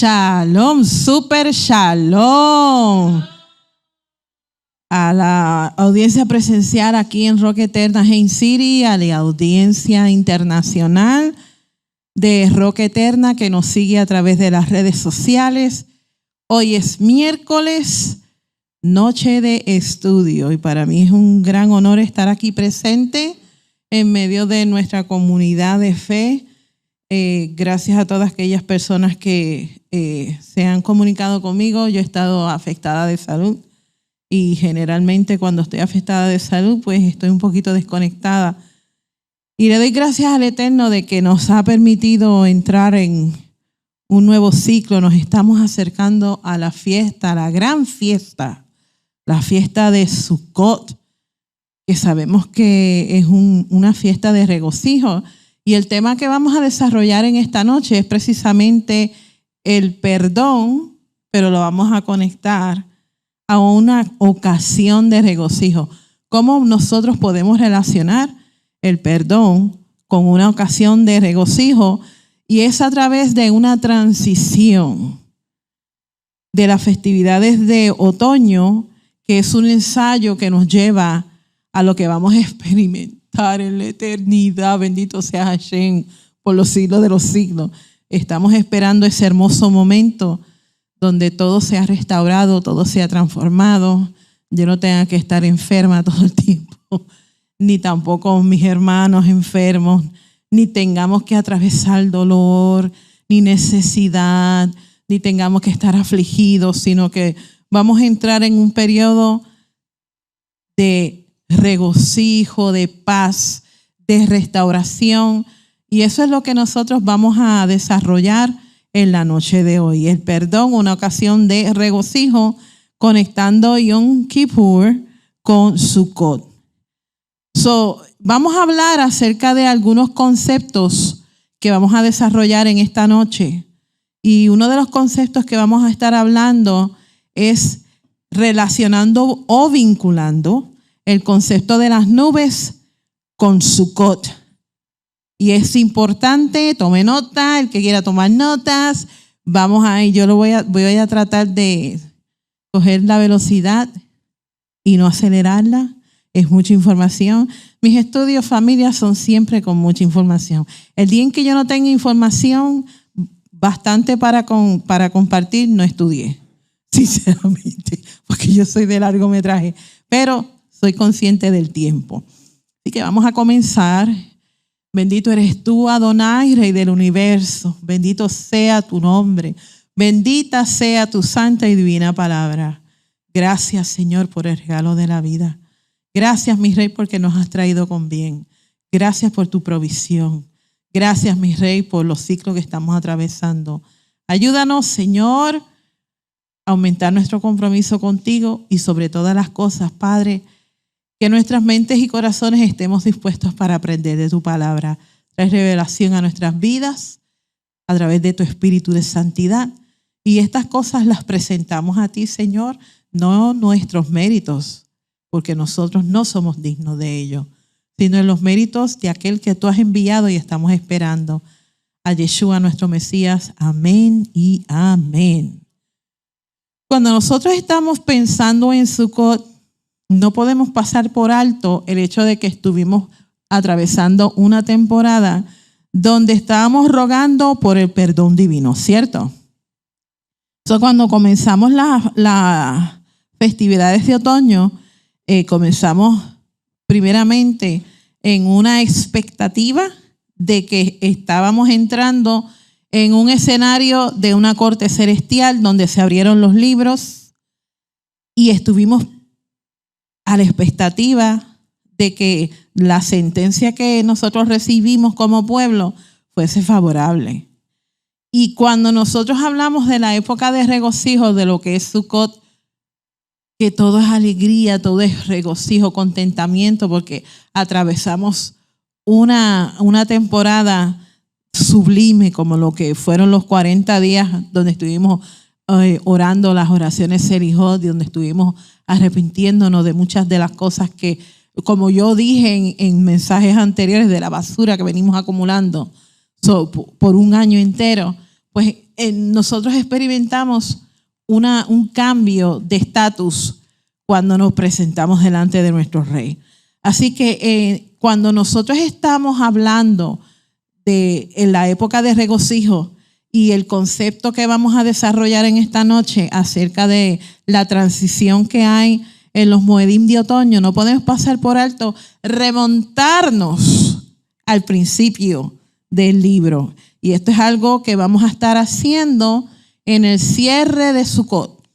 Shalom, super shalom. A la audiencia presencial aquí en Roca Eterna, Haines City, a la audiencia internacional de Roca Eterna que nos sigue a través de las redes sociales. Hoy es miércoles, noche de estudio, y para mí es un gran honor estar aquí presente en medio de nuestra comunidad de fe. Gracias a todas aquellas personas que se han comunicado conmigo. Yo he estado afectada de salud y generalmente cuando estoy afectada de salud pues estoy un poquito desconectada. Y le doy gracias al Eterno de que nos ha permitido entrar en un nuevo ciclo. Nos estamos acercando a la fiesta, a la gran fiesta, la fiesta de Sukkot, que sabemos que es una fiesta de regocijo. Y el tema que vamos a desarrollar en esta noche es precisamente el perdón, pero lo vamos a conectar a una ocasión de regocijo. ¿Cómo nosotros podemos relacionar el perdón con una ocasión de regocijo? Y es a través de una transición de las festividades de otoño, que es un ensayo que nos lleva a lo que vamos a experimentar en la eternidad. Bendito sea Hashem por los siglos de los siglos. Estamos esperando ese hermoso momento donde todo sea restaurado, todo sea transformado. Yo no tenga que estar enferma todo el tiempo, ni tampoco mis hermanos enfermos, ni tengamos que atravesar dolor, ni necesidad, ni tengamos que estar afligidos, sino que vamos a entrar en un periodo de regocijo, de paz, de restauración. Y eso es lo que nosotros vamos a desarrollar en la noche de hoy. El perdón, una ocasión de regocijo, conectando Yom Kippur con Sukkot. Vamos a hablar acerca de algunos conceptos que vamos a desarrollar en esta noche. Y uno de los conceptos que vamos a estar hablando es relacionando o vinculando el concepto de las nubes con Sukkot. Y es importante, tome nota, el que quiera tomar notas, vamos a ir, voy a tratar de coger la velocidad y no acelerarla. Es mucha información. Mis estudios, familia, son siempre con mucha información. El día en que yo no tenga información bastante para compartir, no estudié, sinceramente, porque yo soy de largometraje, pero soy consciente del tiempo. Así que vamos a comenzar. Bendito eres tú, Adonai, Rey del universo. Bendito sea tu nombre. Bendita sea tu santa y divina palabra. Gracias, Señor, por el regalo de la vida. Gracias, mi Rey, porque nos has traído con bien. Gracias por tu provisión. Gracias, mi Rey, por los ciclos que estamos atravesando. Ayúdanos, Señor, a aumentar nuestro compromiso contigo y sobre todas las cosas, Padre, que nuestras mentes y corazones estemos dispuestos para aprender de tu palabra. Trae revelación a nuestras vidas a través de tu espíritu de santidad. Y estas cosas las presentamos a ti, Señor, no nuestros méritos, porque nosotros no somos dignos de ello, sino en los méritos de aquel que tú has enviado y estamos esperando. A Yeshua, nuestro Mesías. Amén y amén. Cuando nosotros estamos pensando en Sukkot, no podemos pasar por alto el hecho de que estuvimos atravesando una temporada donde estábamos rogando por el perdón divino, ¿cierto? Cuando comenzamos las festividades de otoño, comenzamos primeramente en una expectativa de que estábamos entrando en un escenario de una corte celestial donde se abrieron los libros y estuvimos a la expectativa de que la sentencia que nosotros recibimos como pueblo fuese favorable. Y cuando nosotros hablamos de la época de regocijo, de lo que es Sukkot, que todo es alegría, todo es regocijo, contentamiento, porque atravesamos una temporada sublime como lo que fueron los 40 días donde estuvimos orando las oraciones Selijot, donde estuvimos arrepintiéndonos de muchas de las cosas que, como yo dije en mensajes anteriores, de la basura que venimos acumulando por un año entero. Pues nosotros experimentamos un cambio de estatus cuando nos presentamos delante de nuestro Rey. Así que cuando nosotros estamos hablando en la época de regocijo y el concepto que vamos a desarrollar en esta noche acerca de la transición que hay en los Moedim de otoño, no podemos pasar por alto remontarnos al principio del libro. Y esto es algo que vamos a estar haciendo en el cierre de Sukkot.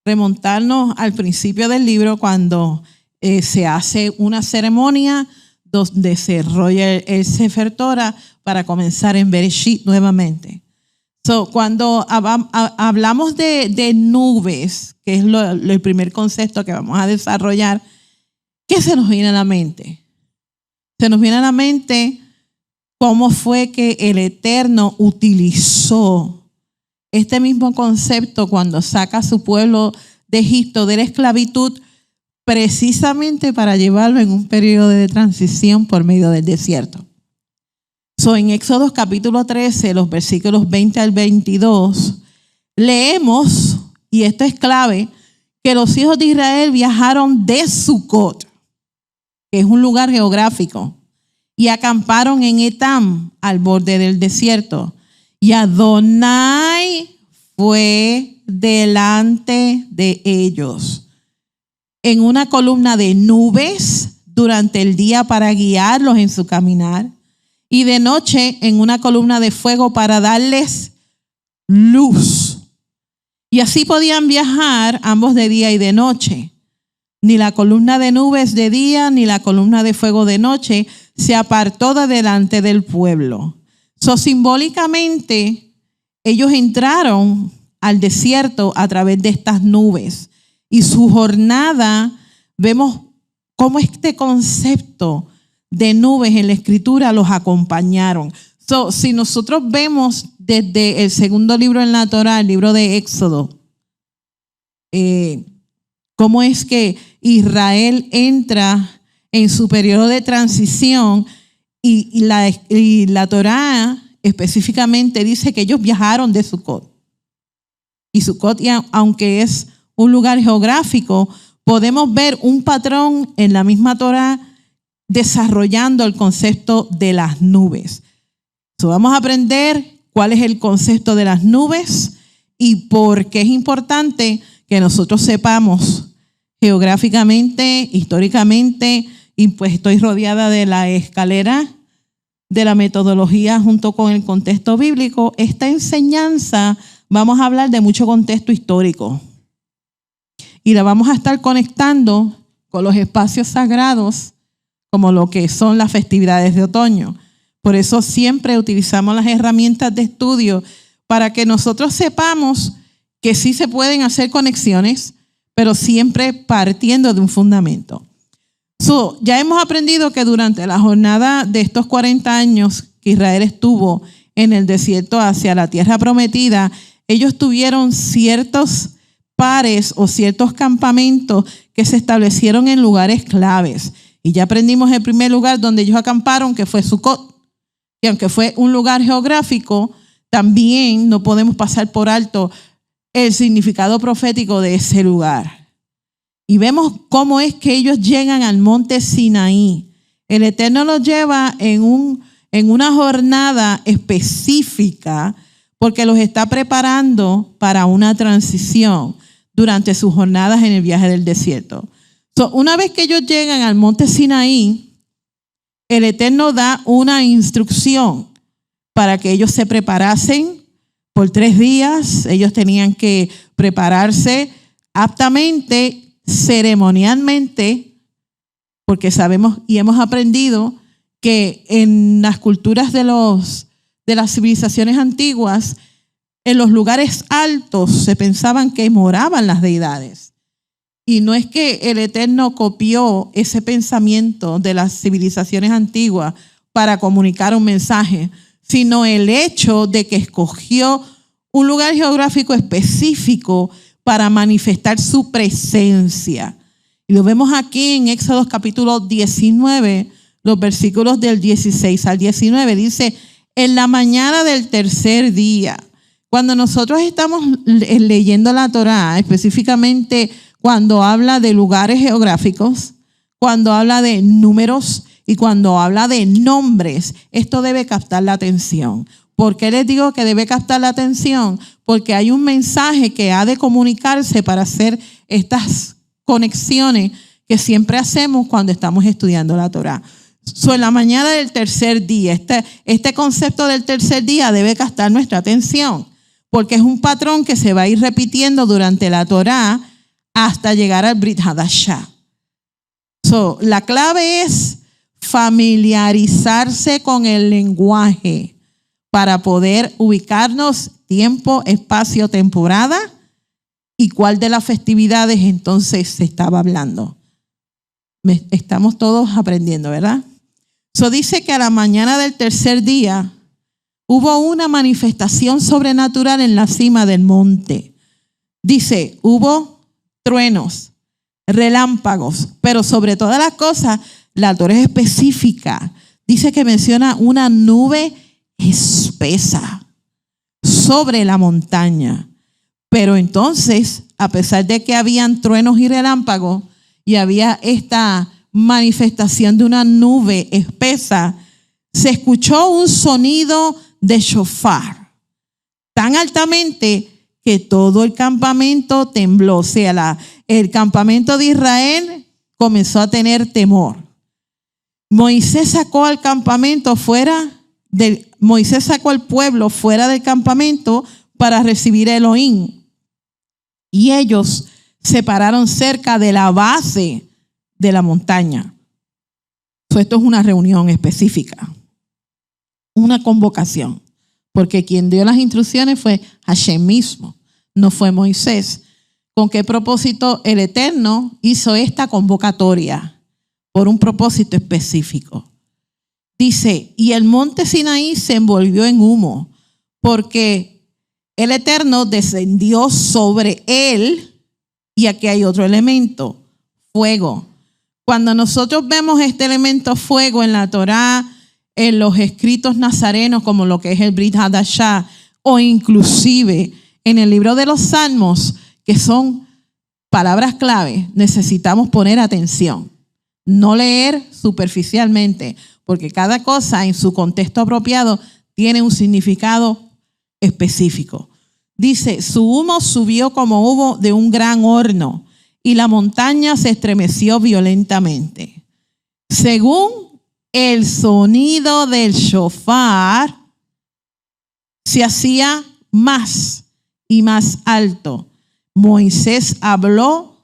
Remontarnos al principio del libro cuando se hace una ceremonia donde se enrolla el Sefer Torah para comenzar en Bereshit nuevamente. Cuando hablamos de nubes, que es el primer concepto que vamos a desarrollar, ¿qué se nos viene a la mente? Se nos viene a la mente cómo fue que el Eterno utilizó este mismo concepto cuando saca a su pueblo de Egipto, de la esclavitud, precisamente para llevarlo en un periodo de transición por medio del desierto. En Éxodo capítulo 13, los versículos 20 al 22, leemos, y esto es clave, que los hijos de Israel viajaron de Sucot, que es un lugar geográfico, y acamparon en Etam, al borde del desierto. Y Adonai fue delante de ellos en una columna de nubes durante el día para guiarlos en su caminar, y de noche en una columna de fuego para darles luz. Y así podían viajar ambos de día y de noche. Ni la columna de nubes de día ni la columna de fuego de noche se apartó de delante del pueblo. Simbólicamente, ellos entraron al desierto a través de estas nubes. Y su jornada, vemos cómo este concepto de nubes en la Escritura los acompañaron. Si nosotros vemos desde el segundo libro en la Torá, el libro de Éxodo, cómo es que Israel entra en su periodo de transición y la Torá específicamente dice que ellos viajaron de Sucot. Y Sucot, aunque es un lugar geográfico, podemos ver un patrón en la misma Torá desarrollando el concepto de las nubes. Vamos a aprender cuál es el concepto de las nubes y por qué es importante que nosotros sepamos geográficamente, históricamente, y pues estoy rodeada de la escalera de la metodología junto con el contexto bíblico. Esta enseñanza vamos a hablar de mucho contexto histórico y la vamos a estar conectando con los espacios sagrados como lo que son las festividades de otoño. Por eso siempre utilizamos las herramientas de estudio para que nosotros sepamos que sí se pueden hacer conexiones, pero siempre partiendo de un fundamento. Ya hemos aprendido que durante la jornada de estos 40 años que Israel estuvo en el desierto hacia la tierra prometida, ellos tuvieron ciertos pares o ciertos campamentos que se establecieron en lugares claves. Y ya aprendimos el primer lugar donde ellos acamparon, que fue Sucot. Y aunque fue un lugar geográfico, también no podemos pasar por alto el significado profético de ese lugar. Y vemos cómo es que ellos llegan al monte Sinaí. El Eterno los lleva en una jornada específica porque los está preparando para una transición durante sus jornadas en el viaje del desierto. Una vez que ellos llegan al monte Sinaí, el Eterno da una instrucción para que ellos se preparasen por 3 días. Ellos tenían que prepararse aptamente, ceremonialmente, porque sabemos y hemos aprendido que en las culturas de las civilizaciones antiguas, en los lugares altos se pensaban que moraban las deidades. Y no es que el Eterno copió ese pensamiento de las civilizaciones antiguas para comunicar un mensaje, sino el hecho de que escogió un lugar geográfico específico para manifestar su presencia. Y lo vemos aquí en Éxodo capítulo 19, los versículos del 16 al 19. Dice, en la mañana del tercer día, Cuando nosotros estamos leyendo la Torá, específicamente cuando habla de lugares geográficos, cuando habla de números y cuando habla de nombres, esto debe captar la atención. ¿Por qué les digo que debe captar la atención? Porque hay un mensaje que ha de comunicarse para hacer estas conexiones que siempre hacemos cuando estamos estudiando la Torá. En la mañana del tercer día, este concepto del tercer día debe captar nuestra atención, porque es un patrón que se va a ir repitiendo durante la Torá hasta llegar al Brit Hadashah. La clave es familiarizarse con el lenguaje para poder ubicarnos tiempo, espacio, temporada y cuál de las festividades entonces se estaba hablando. Estamos todos aprendiendo, ¿verdad? Dice que a la mañana del tercer día hubo una manifestación sobrenatural en la cima del monte. Dice, hubo truenos, relámpagos, pero sobre todas las cosas, la Torá es específica. Dice que menciona una nube espesa sobre la montaña. Pero entonces, a pesar de que habían truenos y relámpagos y había esta manifestación de una nube espesa, se escuchó un sonido de shofar tan altamente que todo el campamento tembló. O sea, el campamento de Israel comenzó a tener temor. Moisés sacó al pueblo fuera del campamento para recibir a Elohim. Y ellos se pararon cerca de la base de la montaña. Esto es una reunión específica, una convocación, porque quien dio las instrucciones fue Hashem mismo, no fue Moisés. ¿Con qué propósito el Eterno hizo esta convocatoria? Por un propósito específico. Dice, y el monte Sinaí se envolvió en humo, porque el Eterno descendió sobre él, y aquí hay otro elemento, fuego. Cuando nosotros vemos este elemento fuego en la Torá, en los escritos nazarenos, como lo que es el Brit Hadashah, o inclusive en el libro de los Salmos, que son palabras clave, necesitamos poner atención. No leer superficialmente, porque cada cosa en su contexto apropiado tiene un significado específico. Dice, su humo subió como humo de un gran horno y la montaña se estremeció violentamente. Según el sonido del shofar, se hacía más y más alto. Moisés habló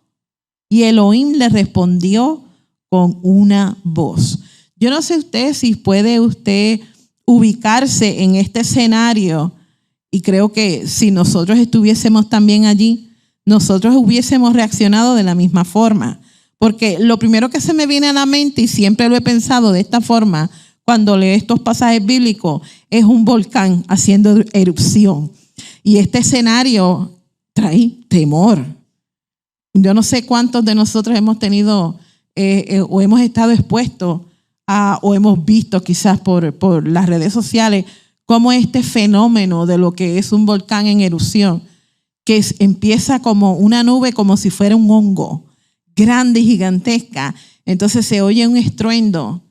y Elohim le respondió con una voz. Yo no sé usted si puede usted ubicarse en este escenario, y creo que si nosotros estuviésemos también allí, nosotros hubiésemos reaccionado de la misma forma. Porque lo primero que se me viene a la mente, y siempre lo he pensado de esta forma, cuando leo estos pasajes bíblicos, es un volcán haciendo erupción. Y este escenario trae temor. Yo no sé cuántos de nosotros hemos tenido o hemos estado expuestos a, o hemos visto quizás por las redes sociales, cómo este fenómeno de lo que es un volcán en erupción, que empieza como una nube, como si fuera un hongo, grande y gigantesca. Entonces se oye un estruendo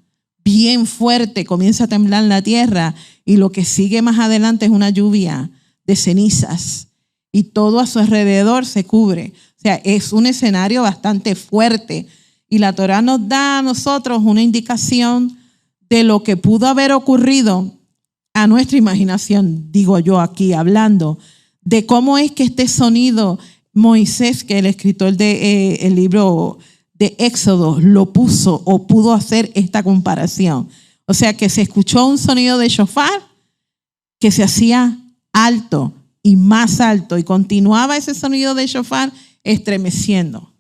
bien fuerte, comienza a temblar la tierra, y lo que sigue más adelante es una lluvia de cenizas, y todo a su alrededor se cubre. O sea, es un escenario bastante fuerte, y la Torá nos da a nosotros una indicación de lo que pudo haber ocurrido a nuestra imaginación, digo yo aquí hablando, de cómo es que este sonido, Moisés, que el escritor del libro de Éxodo, lo puso o pudo hacer esta comparación. O sea, que se escuchó un sonido de shofar que se hacía alto y más alto, y continuaba ese sonido de shofar estremeciendo.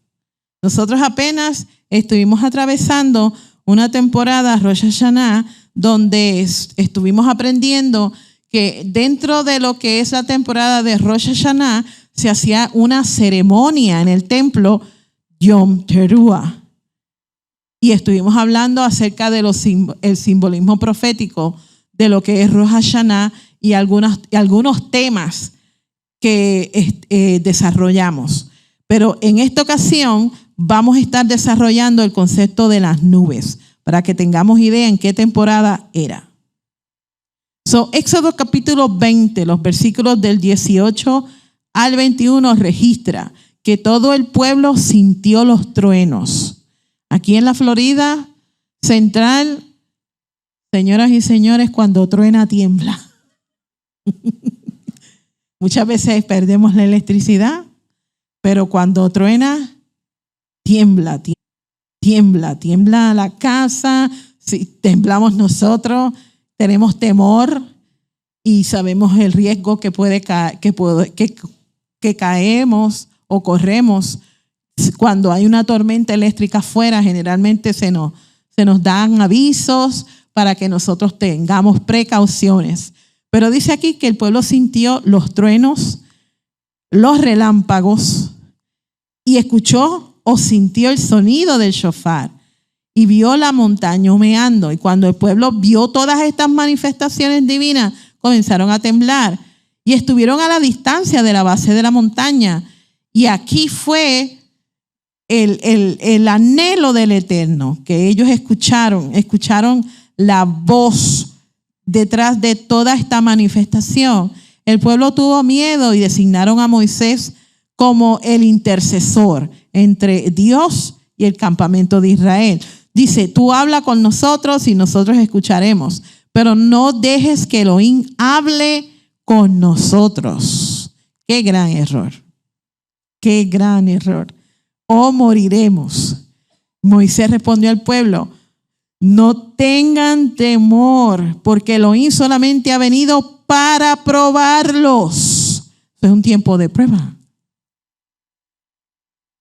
Nosotros apenas estuvimos atravesando una temporada, Rosh Hashanah, donde estuvimos aprendiendo que dentro de lo que es la temporada de Rosh Hashanah se hacía una ceremonia en el templo Yom Teruah. Y estuvimos hablando acerca de el simbolismo profético de lo que es Rosh Hashanah y algunos temas que desarrollamos. Pero en esta ocasión vamos a estar desarrollando el concepto de las nubes para que tengamos idea en qué temporada era. Éxodo capítulo 20, los versículos del 18 al 21 registra que todo el pueblo sintió los truenos. Aquí en la Florida Central, señoras y señores, cuando truena tiembla. Muchas veces perdemos la electricidad, pero cuando truena, tiembla la casa, si temblamos nosotros, tenemos temor y sabemos el riesgo que puede que caemos o corremos cuando hay una tormenta eléctrica afuera. Generalmente se nos dan avisos para que nosotros tengamos precauciones. Pero dice aquí que el pueblo sintió los truenos, los relámpagos y escuchó o sintió el sonido del shofar y vio la montaña humeando. Y cuando el pueblo vio todas estas manifestaciones divinas, comenzaron a temblar y estuvieron a la distancia de la base de la montaña. Y aquí fue el anhelo del Eterno, que ellos escucharon la voz detrás de toda esta manifestación. El pueblo tuvo miedo y designaron a Moisés como el intercesor entre Dios y el campamento de Israel. Dice, tú habla con nosotros y nosotros escucharemos, pero no dejes que Elohim hable con nosotros. Qué gran error. Qué gran error. O moriremos. Moisés respondió al pueblo, no tengan temor, porque Elohim solamente ha venido para probarlos. Es un tiempo de prueba.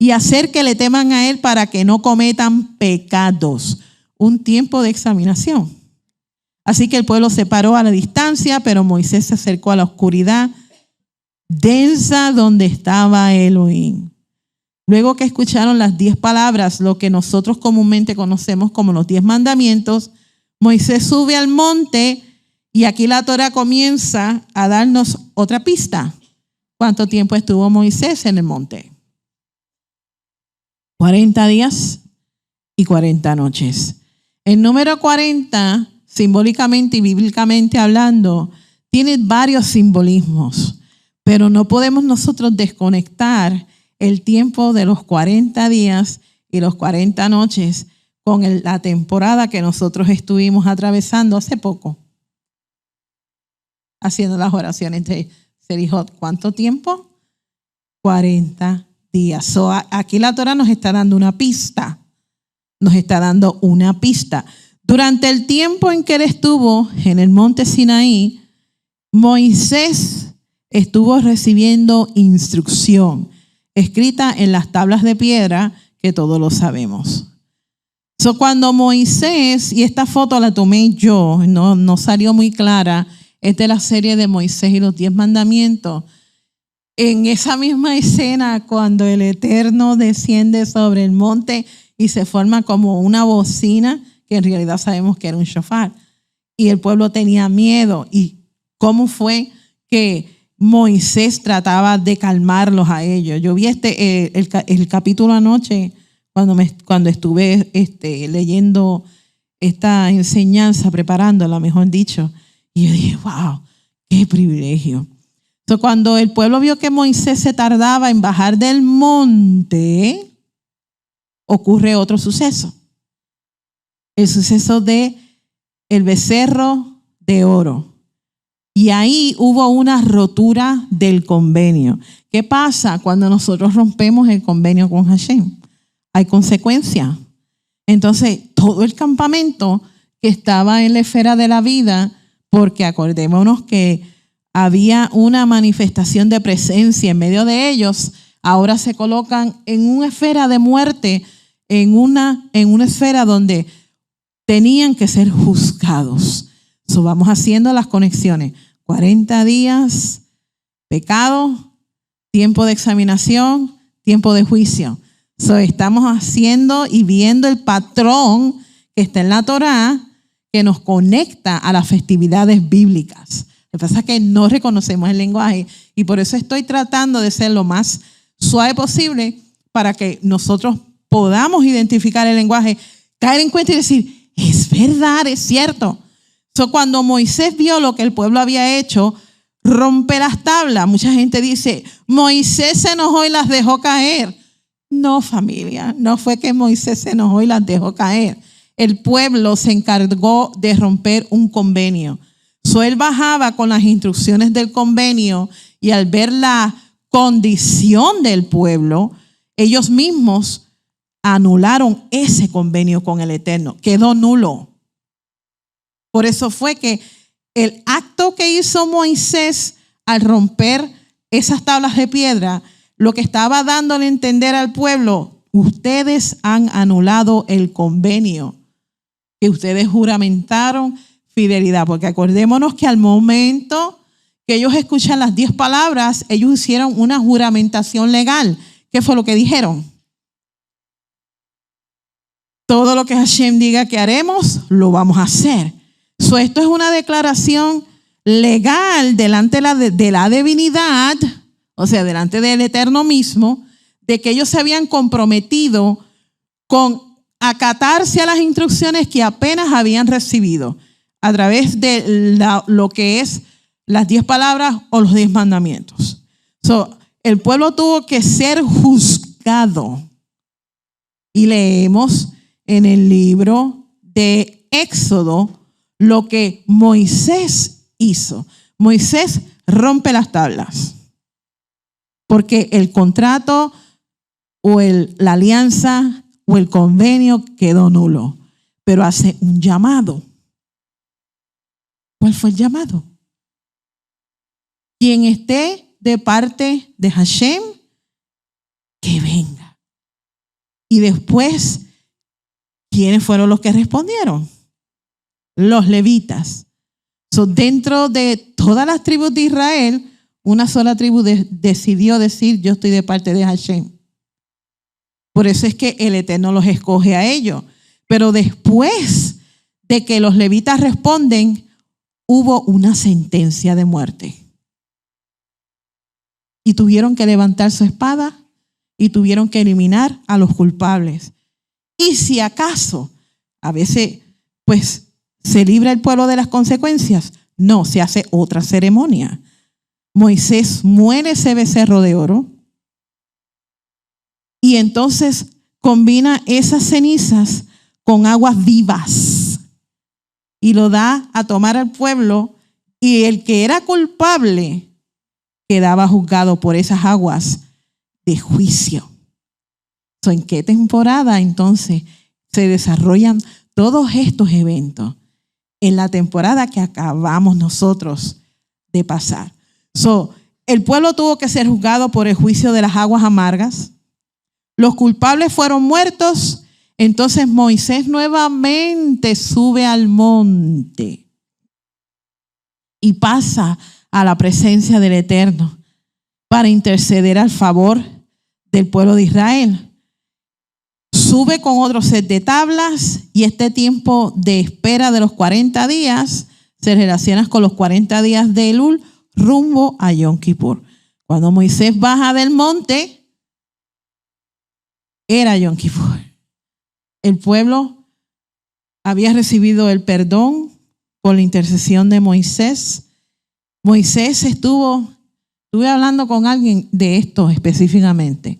Y hacer que le teman a él para que no cometan pecados. Un tiempo de examinación. Así que el pueblo se paró a la distancia, pero Moisés se acercó a la oscuridad densa donde estaba Elohim. Luego que escucharon las 10 palabras, lo que nosotros comúnmente conocemos como los 10 mandamientos, Moisés sube al monte y aquí la Torá comienza a darnos otra pista. ¿Cuánto tiempo estuvo Moisés en el monte? 40 días y 40 noches. El número 40, simbólicamente y bíblicamente hablando, tiene varios simbolismos, pero no podemos nosotros desconectar el tiempo de los 40 días y los 40 noches con la temporada que nosotros estuvimos atravesando hace poco, haciendo las oraciones de Serijot. ¿Cuánto tiempo? 40 días. Aquí la Torá nos está dando una pista. Nos está dando una pista. Durante el tiempo en que él estuvo en el monte Sinaí, Moisés estuvo recibiendo instrucción escrita en las tablas de piedra, que todos lo sabemos. Cuando Moisés, y esta foto la tomé yo, no salió muy clara, es de la serie de Moisés y los 10 mandamientos. En esa misma escena, cuando el Eterno desciende sobre el monte y se forma como una bocina, que en realidad sabemos que era un shofar, y el pueblo tenía miedo. ¿Y cómo fue que Moisés trataba de calmarlos a ellos? Yo vi el capítulo anoche cuando estuve leyendo esta enseñanza, preparándola, mejor dicho, y yo dije, wow, qué privilegio. Entonces, cuando el pueblo vio que Moisés se tardaba en bajar del monte, ocurre otro suceso. El suceso de el becerro de oro. Y ahí hubo una rotura del convenio. ¿Qué pasa cuando nosotros rompemos el convenio con Hashem? Hay consecuencias. Entonces, todo el campamento que estaba en la esfera de la vida, porque acordémonos que había una manifestación de presencia en medio de ellos, ahora se colocan en una esfera de muerte, en una esfera donde tenían que ser juzgados. Vamos haciendo las conexiones. 40 días, pecado, tiempo de examinación, tiempo de juicio. Estamos haciendo y viendo el patrón que está en la Torá, que nos conecta a las festividades bíblicas. Lo que pasa es que no reconocemos el lenguaje y por eso estoy tratando de ser lo más suave posible para que nosotros podamos identificar el lenguaje, caer en cuenta y decir, es verdad, es cierto. Cuando Moisés vio lo que el pueblo había hecho, rompe las tablas. Mucha gente dice, Moisés se enojó y las dejó caer. No, familia, no fue que Moisés se enojó y las dejó caer. El pueblo se encargó de romper un convenio. Él bajaba con las instrucciones del convenio y al ver la condición del pueblo, ellos mismos anularon ese convenio con el Eterno. Quedó nulo. Por eso fue que el acto que hizo Moisés al romper esas tablas de piedra, lo que estaba dándole a entender al pueblo, ustedes han anulado el convenio que ustedes juramentaron fidelidad. Porque acordémonos que al momento que ellos escuchan las 10 palabras, ellos hicieron una juramentación legal. ¿Qué fue lo que dijeron? Todo lo que Hashem diga que haremos, lo vamos a hacer. Esto es una declaración legal delante de la divinidad, o sea, delante del Eterno mismo, de que ellos se habían comprometido con acatarse a las instrucciones que apenas habían recibido a través de lo que es las 10 palabras o los 10 mandamientos. El pueblo tuvo que ser juzgado. Y leemos en el libro de Éxodo lo que Moisés hizo. Moisés rompe las tablas porque el contrato o la alianza o el convenio quedó nulo, pero hace un llamado. ¿Cuál fue el llamado? Quien esté de parte de Hashem, que venga. Y después, ¿quiénes fueron los que respondieron? Los levitas. Dentro de todas las tribus de Israel, una sola tribu decidió decir, yo estoy de parte de Hashem. Por eso es que el Eterno los escoge a ellos. Pero después de que los levitas responden, hubo una sentencia de muerte. Y tuvieron que levantar su espada y tuvieron que eliminar a los culpables. Y si acaso, a veces, pues, ¿se libra el pueblo de las consecuencias? No, se hace otra ceremonia. Moisés muele ese becerro de oro y entonces combina esas cenizas con aguas vivas y lo da a tomar al pueblo, y el que era culpable quedaba juzgado por esas aguas de juicio. ¿En qué temporada entonces se desarrollan todos estos eventos? En la temporada que acabamos nosotros de pasar. El pueblo tuvo que ser juzgado por el juicio de las aguas amargas. Los culpables fueron muertos. Entonces Moisés nuevamente sube al monte y pasa a la presencia del Eterno para interceder al favor del pueblo de Israel. Sube con otro set de tablas y este tiempo de espera de los 40 días se relaciona con los 40 días de Elul rumbo a Yom Kippur. Cuando Moisés baja del monte, era Yom Kippur. El pueblo había recibido el perdón por la intercesión de Moisés. Moisés estuve hablando con alguien de esto específicamente.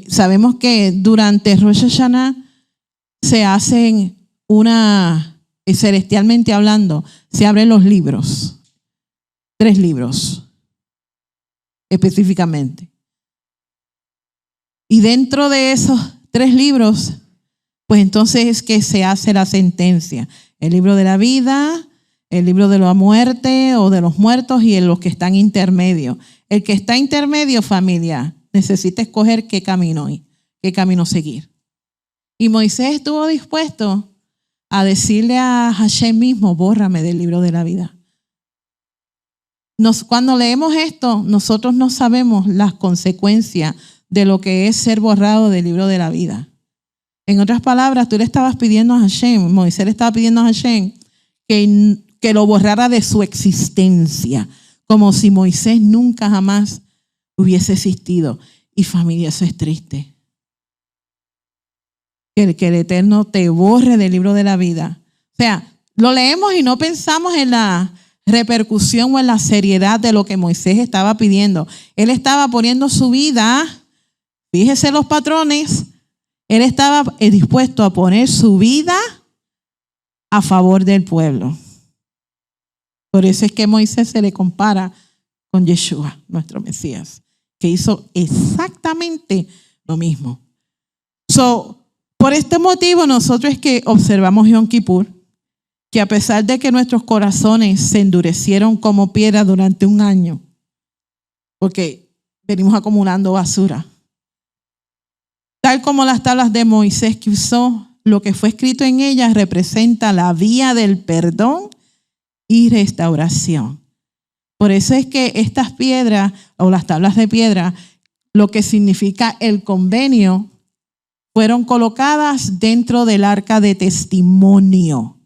Sabemos que durante Rosh Hashanah se hacen celestialmente hablando, se abren los libros, 3 libros específicamente. Y dentro de esos 3 libros, pues entonces es que se hace la sentencia. El libro de la vida, el libro de la muerte o de los muertos y los que están intermedios. El que está intermedio, familia, necesita escoger qué camino seguir. Y Moisés estuvo dispuesto a decirle a Hashem mismo, bórrame del libro de la vida. Cuando leemos esto, nosotros no sabemos las consecuencias de lo que es ser borrado del libro de la vida. En otras palabras, tú le estabas pidiendo a Hashem, Moisés le estaba pidiendo a Hashem que que lo borrara de su existencia, como si Moisés nunca jamás hubiese existido. Y familia, eso es triste. Que el Eterno te borre del libro de la vida. O sea, lo leemos y no pensamos en la repercusión o en la seriedad de lo que Moisés estaba pidiendo. Él estaba poniendo su vida, fíjese los patrones, él estaba dispuesto a poner su vida a favor del pueblo. Por eso es que Moisés se le compara con Yeshua, nuestro Mesías, que hizo exactamente lo mismo. Por este motivo nosotros es que observamos Yom Kippur, que a pesar de que nuestros corazones se endurecieron como piedra durante un año, porque venimos acumulando basura, tal como las tablas de Moisés que usó, lo que fue escrito en ellas representa la vía del perdón y restauración. Por eso es que estas piedras o las tablas de piedra, lo que significa el convenio, fueron colocadas dentro del arca de testimonio.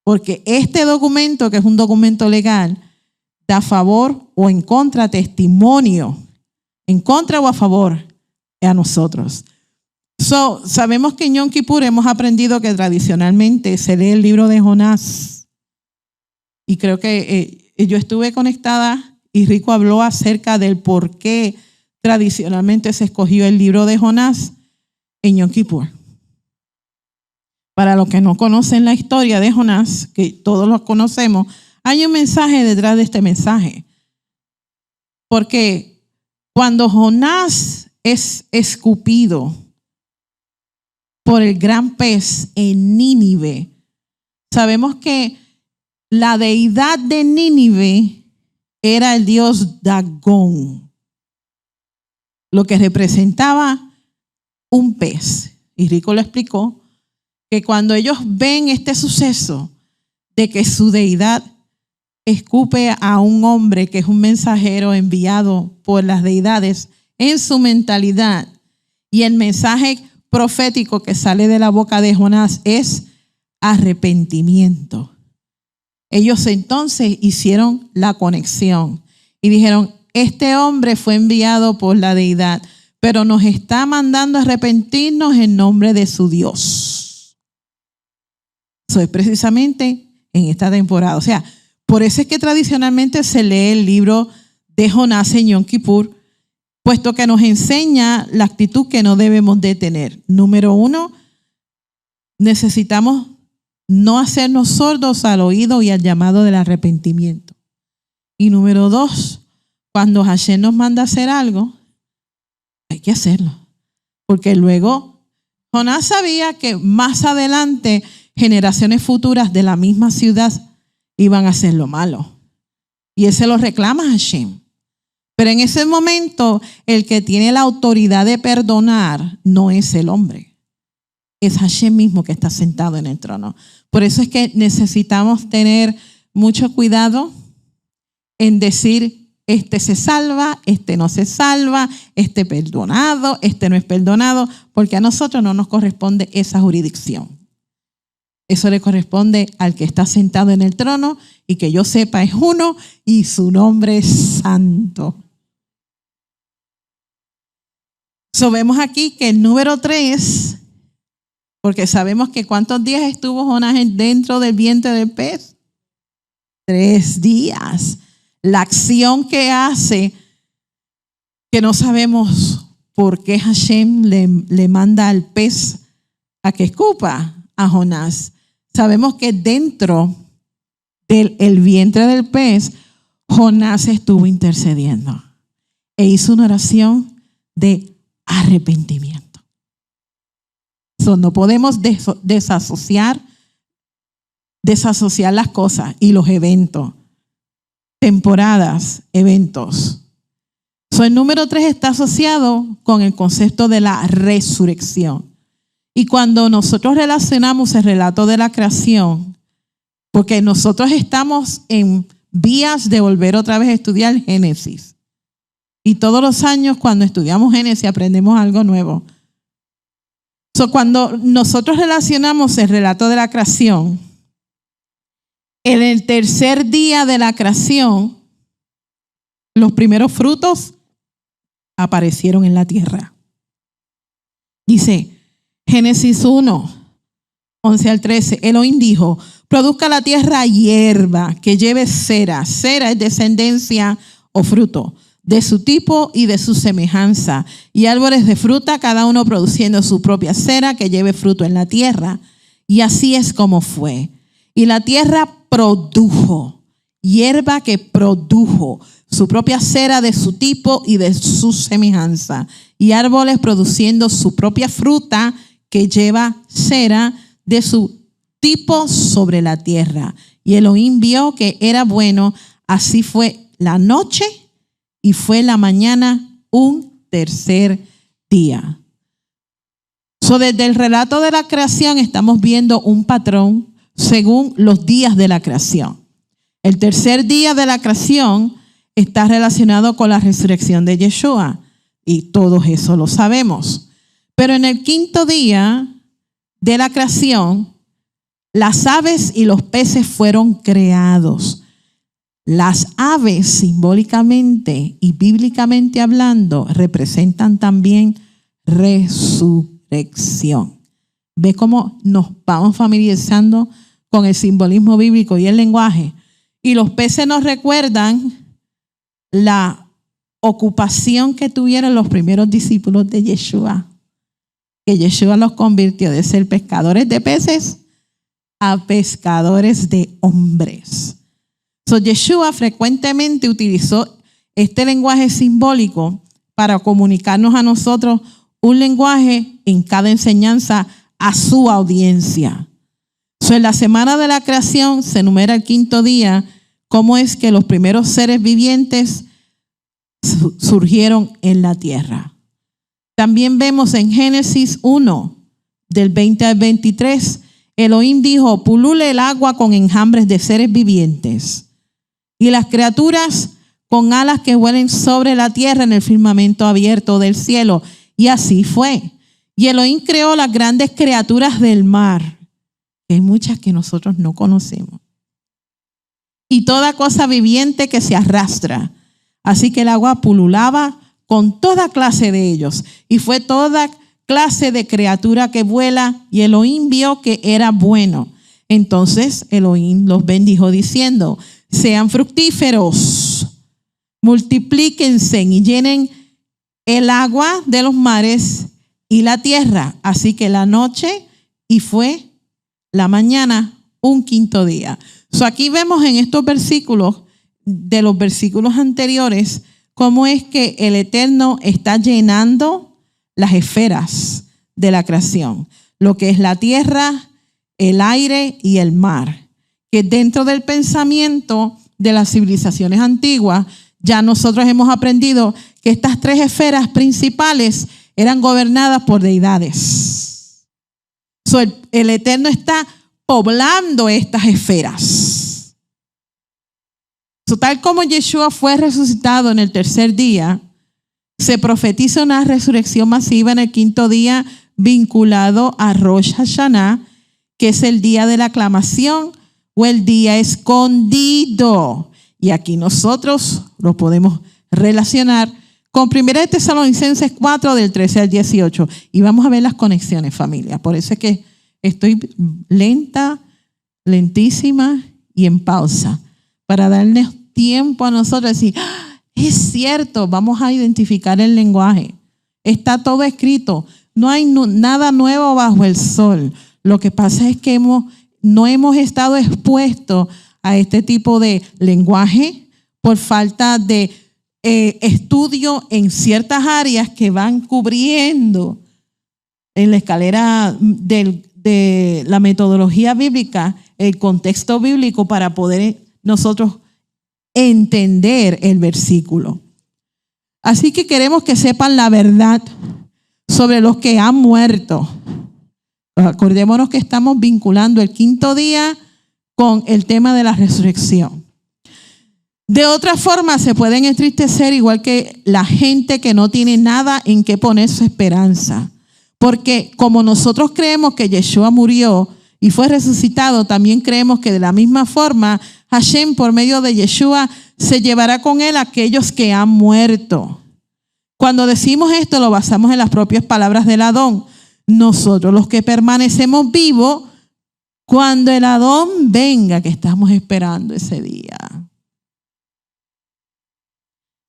Porque este documento, que es un documento legal, da a favor o en contra testimonio, en contra o a favor a nosotros. Sabemos que en Yom Kippur hemos aprendido que tradicionalmente se lee el libro de Jonás. Y creo que yo estuve conectada y Rico habló acerca del por qué tradicionalmente se escogió el libro de Jonás en Yom Kippur. Para los que no conocen la historia de Jonás, que todos lo conocemos, hay un mensaje detrás de este mensaje. Porque cuando Jonás es escupido por el gran pez en Nínive, sabemos que la deidad de Nínive era el dios Dagón, lo que representaba un pez. Y Rico le explicó que cuando ellos ven este suceso de que su deidad escupe a un hombre que es un mensajero enviado por las deidades en su mentalidad, y el mensaje profético que sale de la boca de Jonás es arrepentimiento. Ellos entonces hicieron la conexión y dijeron, este hombre fue enviado por la deidad, pero nos está mandando a arrepentirnos en nombre de su Dios. Eso es precisamente en esta temporada. O sea, por eso es que tradicionalmente se lee el libro de Jonás en Yom Kippur, puesto que nos enseña la actitud que no debemos de tener. Número 1, necesitamos no hacernos sordos al oído y al llamado del arrepentimiento. Y número 2, cuando Hashem nos manda a hacer algo, hay que hacerlo. Porque luego Jonás sabía que más adelante generaciones futuras de la misma ciudad iban a hacer lo malo. Y él se lo reclama a Hashem. Pero en ese momento, el que tiene la autoridad de perdonar no es el hombre. Es Hashem mismo que está sentado en el trono. Por eso es que necesitamos tener mucho cuidado en decir, este se salva, este no se salva, este perdonado, este no es perdonado, porque a nosotros no nos corresponde esa jurisdicción. Eso le corresponde al que está sentado en el trono y que yo sepa es uno y su nombre es santo. Vemos aquí que el número 3, porque sabemos que ¿cuántos días estuvo Jonás dentro del vientre del pez? 3 días. La acción que hace, que no sabemos por qué Hashem le manda al pez a que escupa a Jonás. Sabemos que dentro del vientre del pez, Jonás estuvo intercediendo e hizo una oración de arrepentimiento. No podemos desasociar las cosas y los eventos, temporadas, eventos. El número 3 está asociado con el concepto de la resurrección. Y cuando nosotros relacionamos el relato de la creación, porque nosotros estamos en vías de volver otra vez a estudiar Génesis. Y todos los años cuando estudiamos Génesis aprendemos algo nuevo. Cuando nosotros relacionamos el relato de la creación, En el tercer día de la creación, los primeros frutos aparecieron en la tierra. Dice Génesis 1, 11 al 13, Elohim dijo: produzca la tierra hierba que lleve cera. Cera es descendencia o fruto, de su tipo y de su semejanza, y árboles de fruta, cada uno produciendo su propia cera que lleve fruto en la tierra. Y así es como fue. Y la tierra produjo hierba que produjo su propia cera de su tipo y de su semejanza, y árboles produciendo su propia fruta que lleva cera de su tipo sobre la tierra. Y Elohim vio que era bueno. Así fue la noche y fue la mañana un tercer día. Desde el relato de la creación estamos viendo un patrón según los días de la creación. El tercer día de la creación está relacionado con la resurrección de Yeshua, y todo eso lo sabemos. Pero en el quinto día de la creación, las aves y los peces fueron creados. Las aves, simbólicamente y bíblicamente hablando, representan también resurrección. ¿Ve cómo nos vamos familiarizando con el simbolismo bíblico y el lenguaje? Y los peces nos recuerdan la ocupación que tuvieron los primeros discípulos de Yeshua, que Yeshua los convirtió de ser pescadores de peces a pescadores de hombres. Yeshua frecuentemente utilizó este lenguaje simbólico para comunicarnos a nosotros un lenguaje en cada enseñanza a su audiencia. En la semana de la creación se enumera el quinto día, cómo es que los primeros seres vivientes surgieron en la tierra. También vemos en Génesis 1, del 20 al 23, Elohim dijo: pulule el agua con enjambres de seres vivientes, y las criaturas con alas que vuelen sobre la tierra en el firmamento abierto del cielo. Y así fue. Y Elohim creó las grandes criaturas del mar, que hay muchas que nosotros no conocemos, y toda cosa viviente que se arrastra. Así que el agua pululaba con toda clase de ellos, y fue toda clase de criatura que vuela, y Elohim vio que era bueno. Entonces Elohim los bendijo diciendo: sean fructíferos, multiplíquense y llenen el agua de los mares y la tierra. Así que la noche y fue la mañana un quinto día. Aquí vemos en estos versículos, de los versículos anteriores, cómo es que el Eterno está llenando las esferas de la creación, lo que es la tierra, el aire y el mar. Que dentro del pensamiento de las civilizaciones antiguas, ya nosotros hemos aprendido que estas tres esferas principales eran gobernadas por deidades. El Eterno está poblando estas esferas. Tal como Yeshua fue resucitado en el tercer día, se profetiza una resurrección masiva en el quinto día, vinculado a Rosh Hashanah, que es el día de la aclamación o el día escondido. Y aquí nosotros lo podemos relacionar con 1 Tesalonicenses 4, del 13 al 18. Y vamos a ver las conexiones, familia. Por eso es que estoy lentísima y en pausa, para darles tiempo a nosotros decir: es cierto, vamos a identificar el lenguaje. Está todo escrito. No hay nada nuevo bajo el sol. Lo que pasa es que no hemos estado expuestos a este tipo de lenguaje por falta de estudio en ciertas áreas que van cubriendo en la escalera de la metodología bíblica, el contexto bíblico, para poder nosotros entender el versículo. Así que queremos que sepan la verdad sobre los que han muerto. Acordémonos que estamos vinculando el quinto día con el tema de la resurrección. De otra forma, se pueden entristecer igual que la gente que no tiene nada en qué poner su esperanza. Porque como nosotros creemos que Yeshua murió y fue resucitado, también creemos que de la misma forma Hashem, por medio de Yeshua, se llevará con él a aquellos que han muerto. Cuando decimos esto, lo basamos en las propias palabras del Adón. Nosotros, los que permanecemos vivos, cuando el Adón venga, que estamos esperando ese día,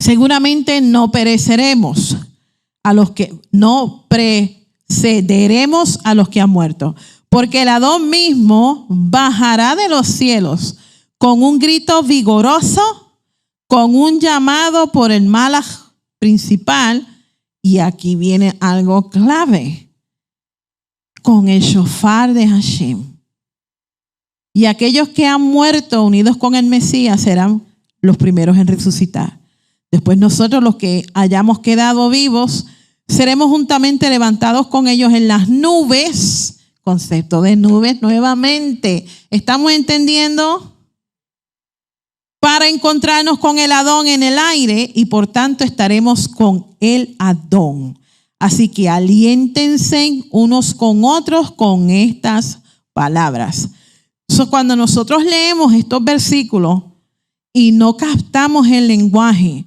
seguramente no pereceremos, no precederemos a los que han muerto, porque el Adón mismo bajará de los cielos con un grito vigoroso, con un llamado por el Malach principal, y aquí viene algo clave, con el shofar de Hashem. Y aquellos que han muerto unidos con el Mesías serán los primeros en resucitar. Después nosotros, los que hayamos quedado vivos, seremos juntamente levantados con ellos en las nubes. Concepto de nubes nuevamente. ¿Estamos entendiendo? Para encontrarnos con el Adón en el aire, y por tanto estaremos con el Adón. Así que aliéntense unos con otros con estas palabras. Cuando nosotros leemos estos versículos y no captamos el lenguaje,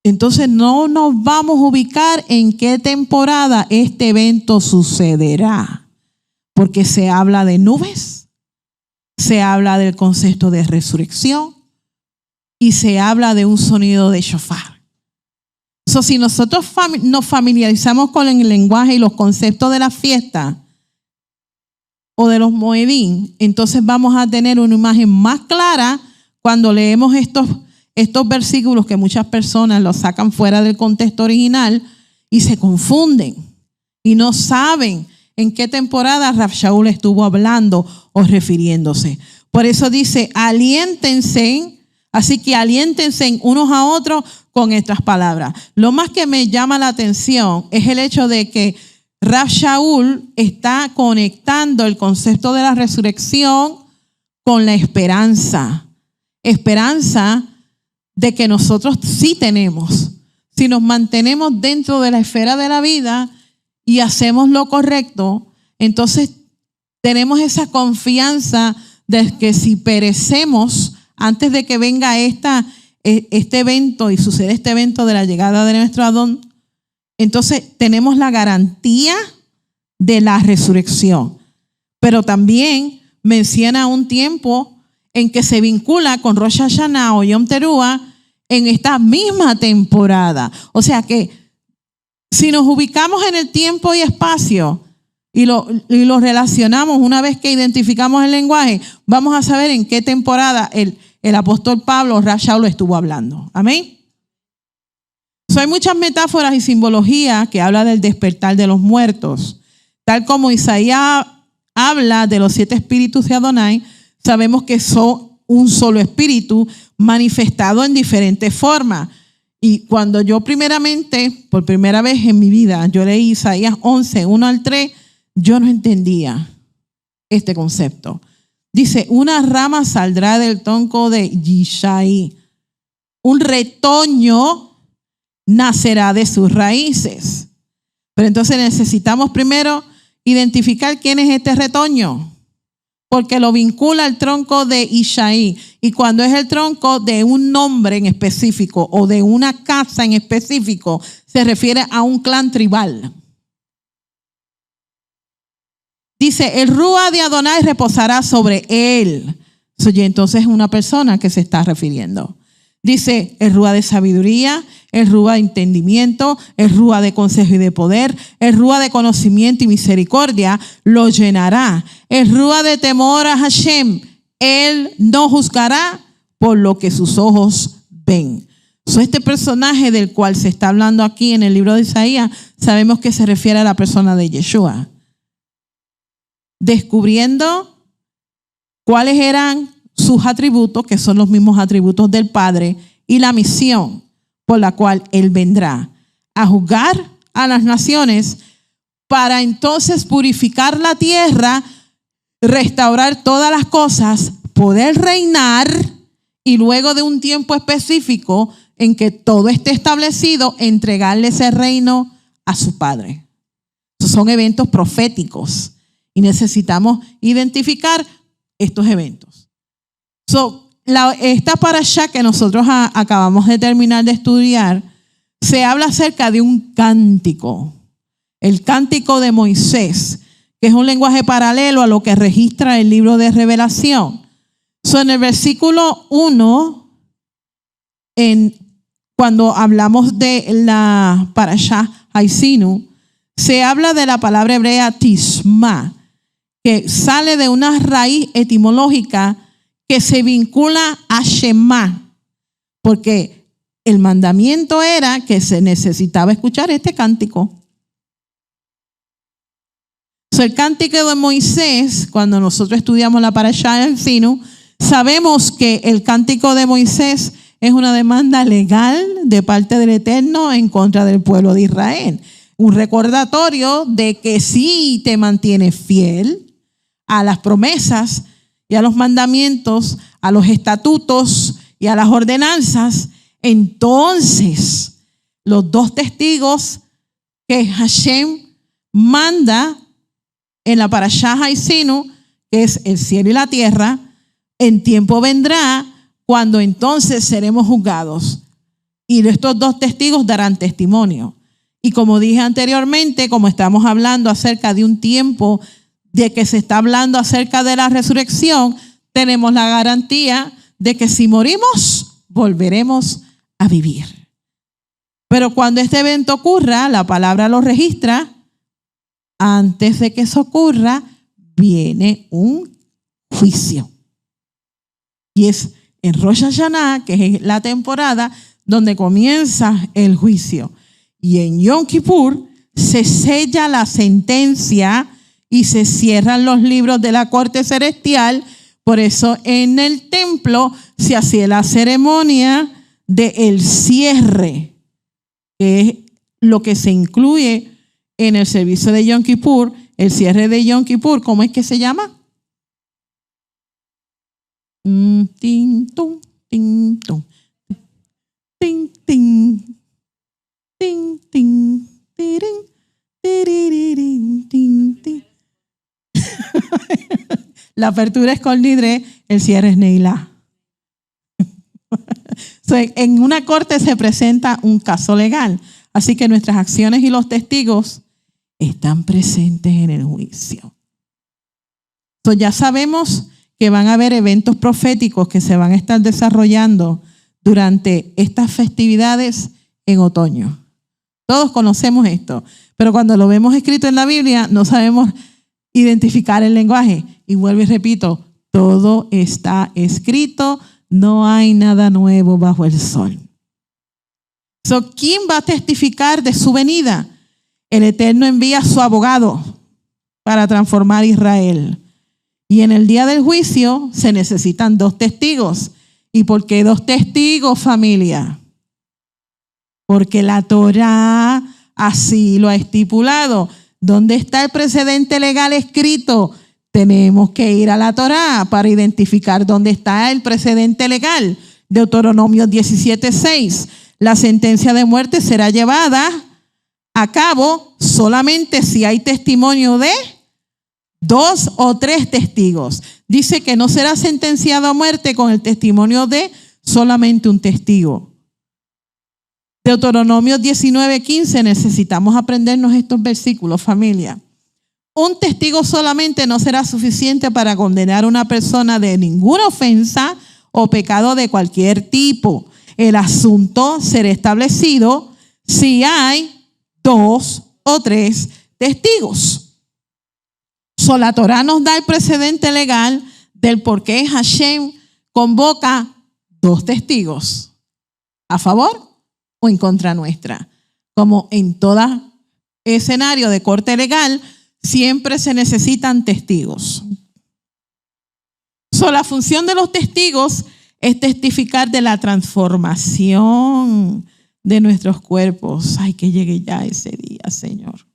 entonces no nos vamos a ubicar en qué temporada este evento sucederá. Porque se habla de nubes, se habla del concepto de resurrección y se habla de un sonido de shofar. Si nosotros nos familiarizamos con el lenguaje y los conceptos de la fiesta o de los moedín, entonces vamos a tener una imagen más clara cuando leemos estos versículos que muchas personas los sacan fuera del contexto original y se confunden y no saben en qué temporada Rav Shaul estuvo hablando o refiriéndose. Por eso dice, aliéntense, así que aliéntense unos a otros con estas palabras. Lo más que me llama la atención es el hecho de que Rav Shaul está conectando el concepto de la resurrección con la esperanza. Esperanza de que nosotros sí tenemos. Si nos mantenemos dentro de la esfera de la vida y hacemos lo correcto, entonces tenemos esa confianza de que si perecemos antes de que venga este evento y sucede este evento de la llegada de nuestro Adón, entonces tenemos la garantía de la resurrección. Pero también menciona un tiempo en que se vincula con Rosh Hashanah o Yom Teruah en esta misma temporada. O sea que si nos ubicamos en el tiempo y espacio y lo relacionamos una vez que identificamos el lenguaje, vamos a saber en qué temporada el apóstol Pablo, Rav Shaul, estuvo hablando. Amén. Hay muchas metáforas y simbología que habla del despertar de los muertos. Tal como Isaías habla de los 7 espíritus de Adonai, sabemos que son un solo espíritu manifestado en diferentes formas. Y cuando yo por primera vez en mi vida, yo leí Isaías 11, 1 al 3, yo no entendía este concepto. Dice, una rama saldrá del tronco de Yishai, un retoño nacerá de sus raíces. Pero entonces necesitamos primero identificar quién es este retoño, porque lo vincula al tronco de Isaí. Y cuando es el tronco de un nombre en específico o de una casa en específico, se refiere a un clan tribal. Dice, el Rúa de Adonai reposará sobre él. Entonces es una persona que se está refiriendo. Dice, el Rúa de sabiduría, el Rúa de entendimiento, el Rúa de consejo y de poder, el Rúa de conocimiento y misericordia, lo llenará. El Rúa de temor a Hashem, él no juzgará por lo que sus ojos ven. Este personaje del cual se está hablando aquí en el libro de Isaías, sabemos que se refiere a la persona de Yeshua. Descubriendo cuáles eran sus atributos, que son los mismos atributos del Padre, y la misión por la cual Él vendrá a juzgar a las naciones para entonces purificar la tierra, restaurar todas las cosas, poder reinar y luego de un tiempo específico en que todo esté establecido, entregarle ese reino a su Padre. Esos son eventos proféticos Y necesitamos identificar estos eventos. Esta parashá que nosotros acabamos de terminar de estudiar, se habla acerca de un cántico, el cántico de Moisés, que es un lenguaje paralelo a lo que registra el libro de Revelación. En el versículo 1, cuando hablamos de la parashá Haizinu, se habla de la palabra hebrea tishma, que sale de una raíz etimológica que se vincula a Shema, porque el mandamiento era que se necesitaba escuchar este cántico. El cántico de Moisés, cuando nosotros estudiamos la parashá Haizinu, sabemos que el cántico de Moisés es una demanda legal de parte del Eterno en contra del pueblo de Israel. Un recordatorio de que si te mantienes fiel a las promesas y a los mandamientos, a los estatutos y a las ordenanzas, entonces los dos testigos que Hashem manda en la parashá Haizinu, que es el cielo y la tierra, en tiempo vendrá cuando entonces seremos juzgados. Y estos dos testigos darán testimonio. Y como dije anteriormente, como estamos hablando acerca de un tiempo de que se está hablando acerca de la resurrección, tenemos la garantía de que si morimos, volveremos a vivir. Pero cuando este evento ocurra, la palabra lo registra, antes de que eso ocurra, viene un juicio. Y es en Rosh Hashanah, que es la temporada donde comienza el juicio. Y en Yom Kippur se sella la sentencia y se cierran los libros de la corte celestial. Por eso en el templo se hacía la ceremonia del cierre, que es lo que se incluye en el servicio de Yom Kippur. El cierre de Yom Kippur, ¿cómo es que se llama? Tin, tum, tin, tum. Tin, tin. Tin, tin, tirin, tiriririn, tin, tin. La apertura es Kol Nidre, el cierre es Neilá. En una corte se presenta un caso legal, así que nuestras acciones y los testigos están presentes en el juicio. Ya sabemos que van a haber eventos proféticos que se van a estar desarrollando durante estas festividades en otoño. Todos conocemos esto, pero cuando lo vemos escrito en la Biblia no sabemos identificar el lenguaje. Y vuelvo y repito, todo está escrito, no hay nada nuevo bajo el sol. ¿Quién va a testificar de su venida? El Eterno envía a su abogado para transformar a Israel. Y en el día del juicio se necesitan dos testigos. ¿Y por qué dos testigos, familia? Porque la Torá así lo ha estipulado. ¿Dónde está el precedente legal escrito? Tenemos que ir a la Torá para identificar dónde está el precedente legal. Deuteronomio 17:6. La sentencia de muerte será llevada a cabo solamente si hay testimonio de 2 o 3 testigos. Dice que no será sentenciado a muerte con el testimonio de solamente un testigo. Deuteronomio 19:15, necesitamos aprendernos estos versículos, familia. Un testigo solamente no será suficiente para condenar a una persona de ninguna ofensa o pecado de cualquier tipo. El asunto será establecido si hay 2 o 3 testigos. La Torá nos da el precedente legal del por qué Hashem convoca 2 testigos, a favor o en contra nuestra. Como en todo escenario de corte legal, siempre se necesitan testigos. La función de los testigos es testificar de la transformación de nuestros cuerpos. Ay, que llegue ya ese día, Señor.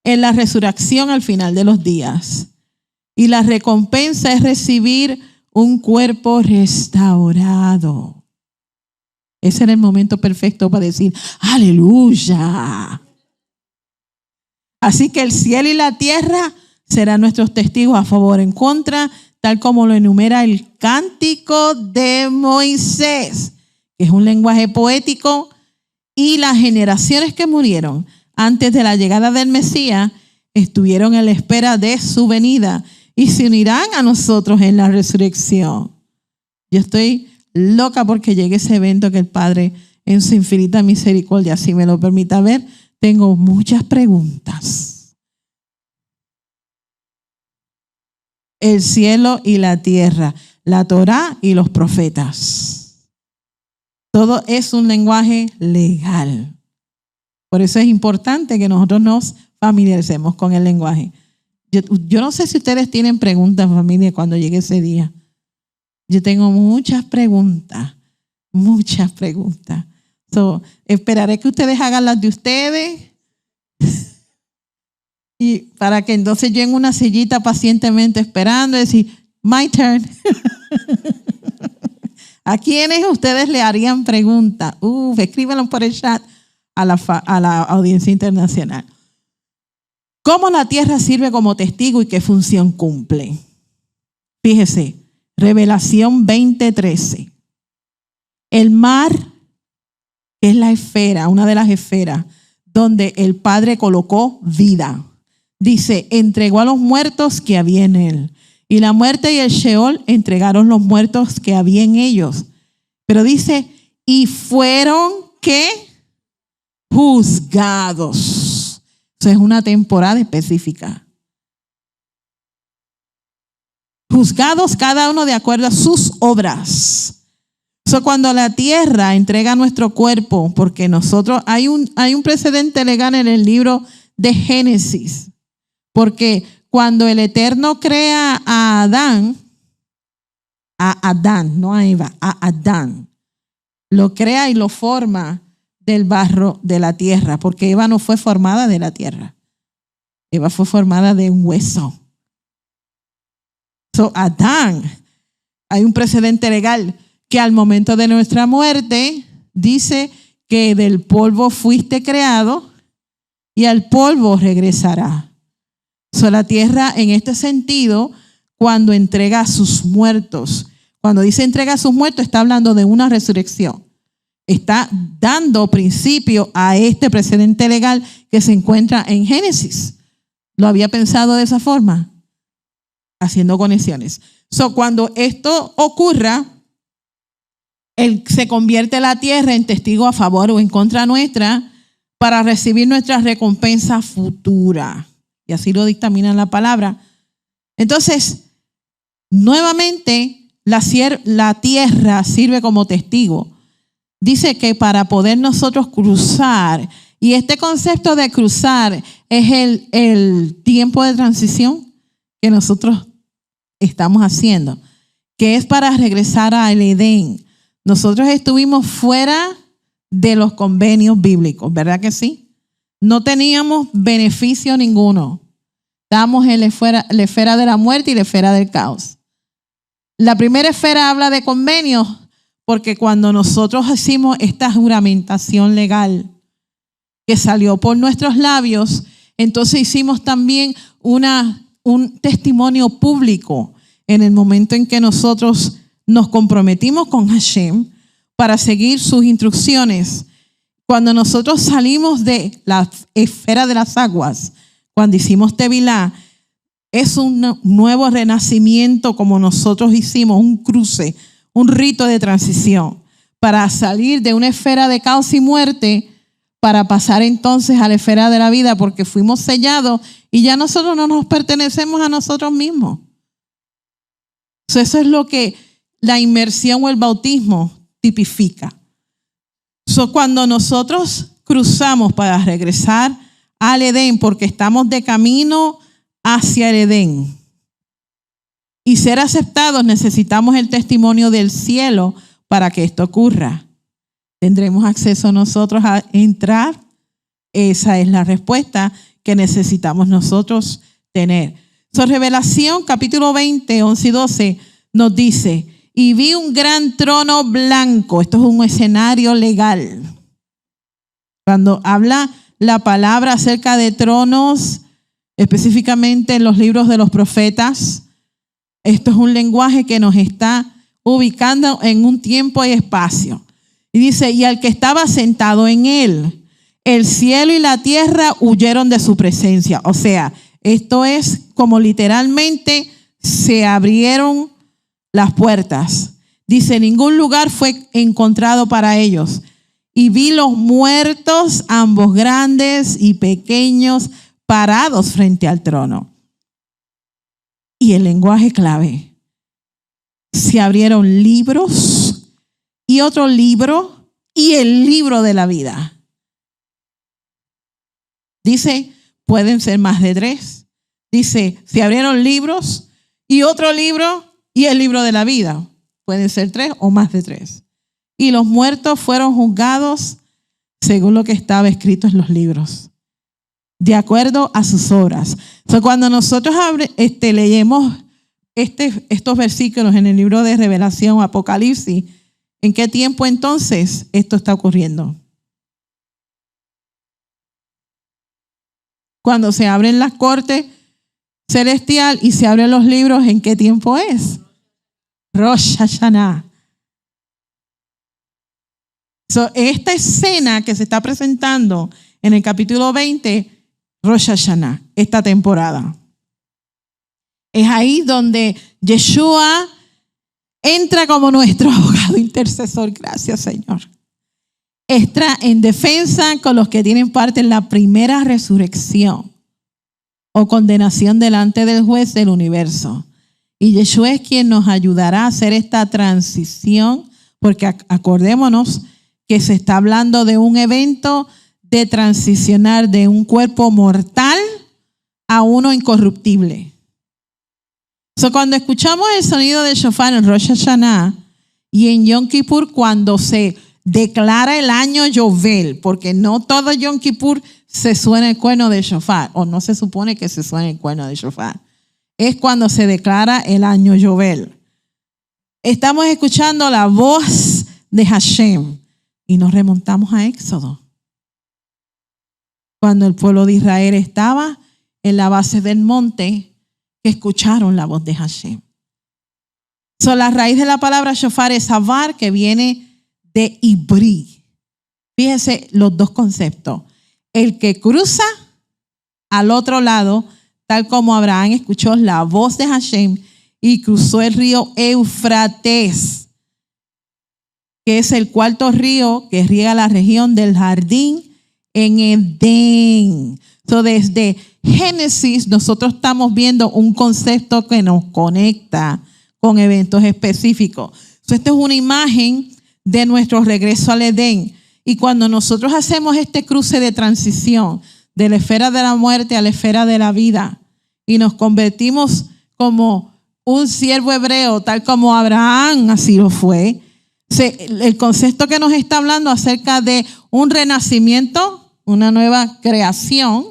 En la resurrección al final de los días. Y la recompensa es recibir un cuerpo restaurado. Ese era el momento perfecto para decir, aleluya. Así que el cielo y la tierra serán nuestros testigos a favor o en contra, tal como lo enumera el Cántico de Moisés, que es un lenguaje poético, y las generaciones que murieron antes de la llegada del Mesías estuvieron en la espera de su venida y se unirán a nosotros en la resurrección. Yo estoy loca porque llegue ese evento que el Padre, en su infinita misericordia, si me lo permita ver, tengo muchas preguntas. El cielo y la tierra, la Torá y los profetas. Todo es un lenguaje legal. Por eso es importante que nosotros nos familiaricemos con el lenguaje. Yo no sé si ustedes tienen preguntas, familia, cuando llegue ese día. Yo tengo muchas preguntas. Esperaré que ustedes hagan las de ustedes y para que entonces yo en una sillita pacientemente esperando y decir, my turn. ¿A quiénes ustedes le harían preguntas? Escríbanlo por el chat a la audiencia internacional. ¿Cómo la tierra sirve como testigo y qué función cumple? Fíjese, Revelación 20:13. El mar es la esfera, una de las esferas, donde el Padre colocó vida. Dice, entregó a los muertos que había en él. Y la muerte y el Sheol entregaron los muertos que había en ellos. Pero dice, y fueron, ¿qué? Juzgados. Eso es una temporada específica. Juzgados cada uno de acuerdo a sus obras. Cuando la tierra entrega nuestro cuerpo, porque nosotros, hay un precedente legal en el libro de Génesis, porque cuando el Eterno crea a Adán, no a Eva, a Adán, lo crea y lo forma del barro de la tierra, porque Eva no fue formada de la tierra, Eva fue formada de un hueso. Adán, hay un precedente legal que al momento de nuestra muerte dice que del polvo fuiste creado y al polvo regresará. La tierra en este sentido, cuando entrega a sus muertos, cuando dice entrega a sus muertos, está hablando de una resurrección. Está dando principio a este precedente legal que se encuentra en Génesis. ¿Lo había pensado de esa forma? Haciendo conexiones. Cuando esto ocurra, se convierte la tierra en testigo a favor o en contra nuestra para recibir nuestra recompensa futura. Y así lo dictamina la palabra. Entonces, nuevamente, la tierra sirve como testigo. Dice que para poder nosotros cruzar, y este concepto de cruzar es el tiempo de transición que nosotros estamos haciendo, que es para regresar al Edén. Nosotros estuvimos fuera de los convenios bíblicos, ¿verdad que sí? No teníamos beneficio ninguno. Estábamos en la esfera de la muerte y la esfera del caos. La primera esfera habla de convenios porque cuando nosotros hicimos esta juramentación legal que salió por nuestros labios, entonces hicimos también un testimonio público en el momento en que nosotros nos comprometimos con Hashem para seguir sus instrucciones. Cuando nosotros salimos de la esfera de las aguas, cuando hicimos Tevilá, es un nuevo renacimiento como nosotros hicimos, un cruce, un rito de transición para salir de una esfera de caos y muerte para pasar entonces a la esfera de la vida porque fuimos sellados y ya nosotros no nos pertenecemos a nosotros mismos. Eso es lo que la inmersión o el bautismo tipifica. Cuando nosotros cruzamos para regresar al Edén, porque estamos de camino hacia el Edén, y ser aceptados, necesitamos el testimonio del cielo para que esto ocurra. ¿Tendremos acceso nosotros a entrar? Esa es la respuesta que necesitamos nosotros tener. Revelación capítulo 20, 11 y 12 nos dice, y vi un gran trono blanco. Esto es un escenario legal. Cuando habla la palabra acerca de tronos, específicamente en los libros de los profetas. Esto es un lenguaje que nos está ubicando en un tiempo y espacio. Y dice, y al que estaba sentado en él, el cielo y la tierra huyeron de su presencia. O sea, esto es como literalmente se abrieron las puertas. Dice, ningún lugar fue encontrado para ellos. Y vi los muertos, ambos grandes y pequeños, parados frente al trono. Y el lenguaje clave. Se abrieron libros y otro libro y el libro de la vida. Dice, pueden ser más de 3. Dice, se abrieron libros y otro libro y el libro de la vida. Pueden ser 3 o más de 3. Y los muertos fueron juzgados según lo que estaba escrito en los libros, de acuerdo a sus obras. Cuando nosotros leemos estos versículos en el libro de Revelación o Apocalipsis, ¿en qué tiempo entonces esto está ocurriendo? Cuando se abren las cortes celestial y se abren los libros, ¿en qué tiempo es? Rosh Hashanah. Esta escena que se está presentando en el capítulo 20, Rosh Hashanah, esta temporada. Es ahí donde Yeshua entra como nuestro abogado intercesor. Gracias, Señor. Entra en defensa con los que tienen parte en la primera resurrección o condenación delante del juez del universo. Y Yeshua es quien nos ayudará a hacer esta transición, porque acordémonos que se está hablando de un evento de transicionar de un cuerpo mortal a uno incorruptible. Cuando escuchamos el sonido del shofar en Rosh Hashanah y en Yom Kippur, cuando se declara el año Yovel, porque no todo Yom Kippur se suena el cuerno de shofar, o no se supone que se suene el cuerno de shofar. Es cuando se declara el año Yovel. Estamos escuchando la voz de Hashem y nos remontamos a Éxodo. Cuando el pueblo de Israel estaba en la base del monte, que escucharon la voz de Hashem. La raíz de la palabra shofar es savar, que viene de ibrí. Fíjense los dos conceptos. El que cruza al otro lado, tal como Abraham escuchó la voz de Hashem y cruzó el río Éufrates, que es el cuarto río que riega la región del jardín en Edén. Desde Génesis nosotros estamos viendo un concepto que nos conecta con eventos específicos. Esta es una imagen de nuestro regreso al Edén. Y cuando nosotros hacemos este cruce de transición de la esfera de la muerte a la esfera de la vida y nos convertimos como un siervo hebreo, tal como Abraham así lo fue, el concepto que nos está hablando acerca de un renacimiento, una nueva creación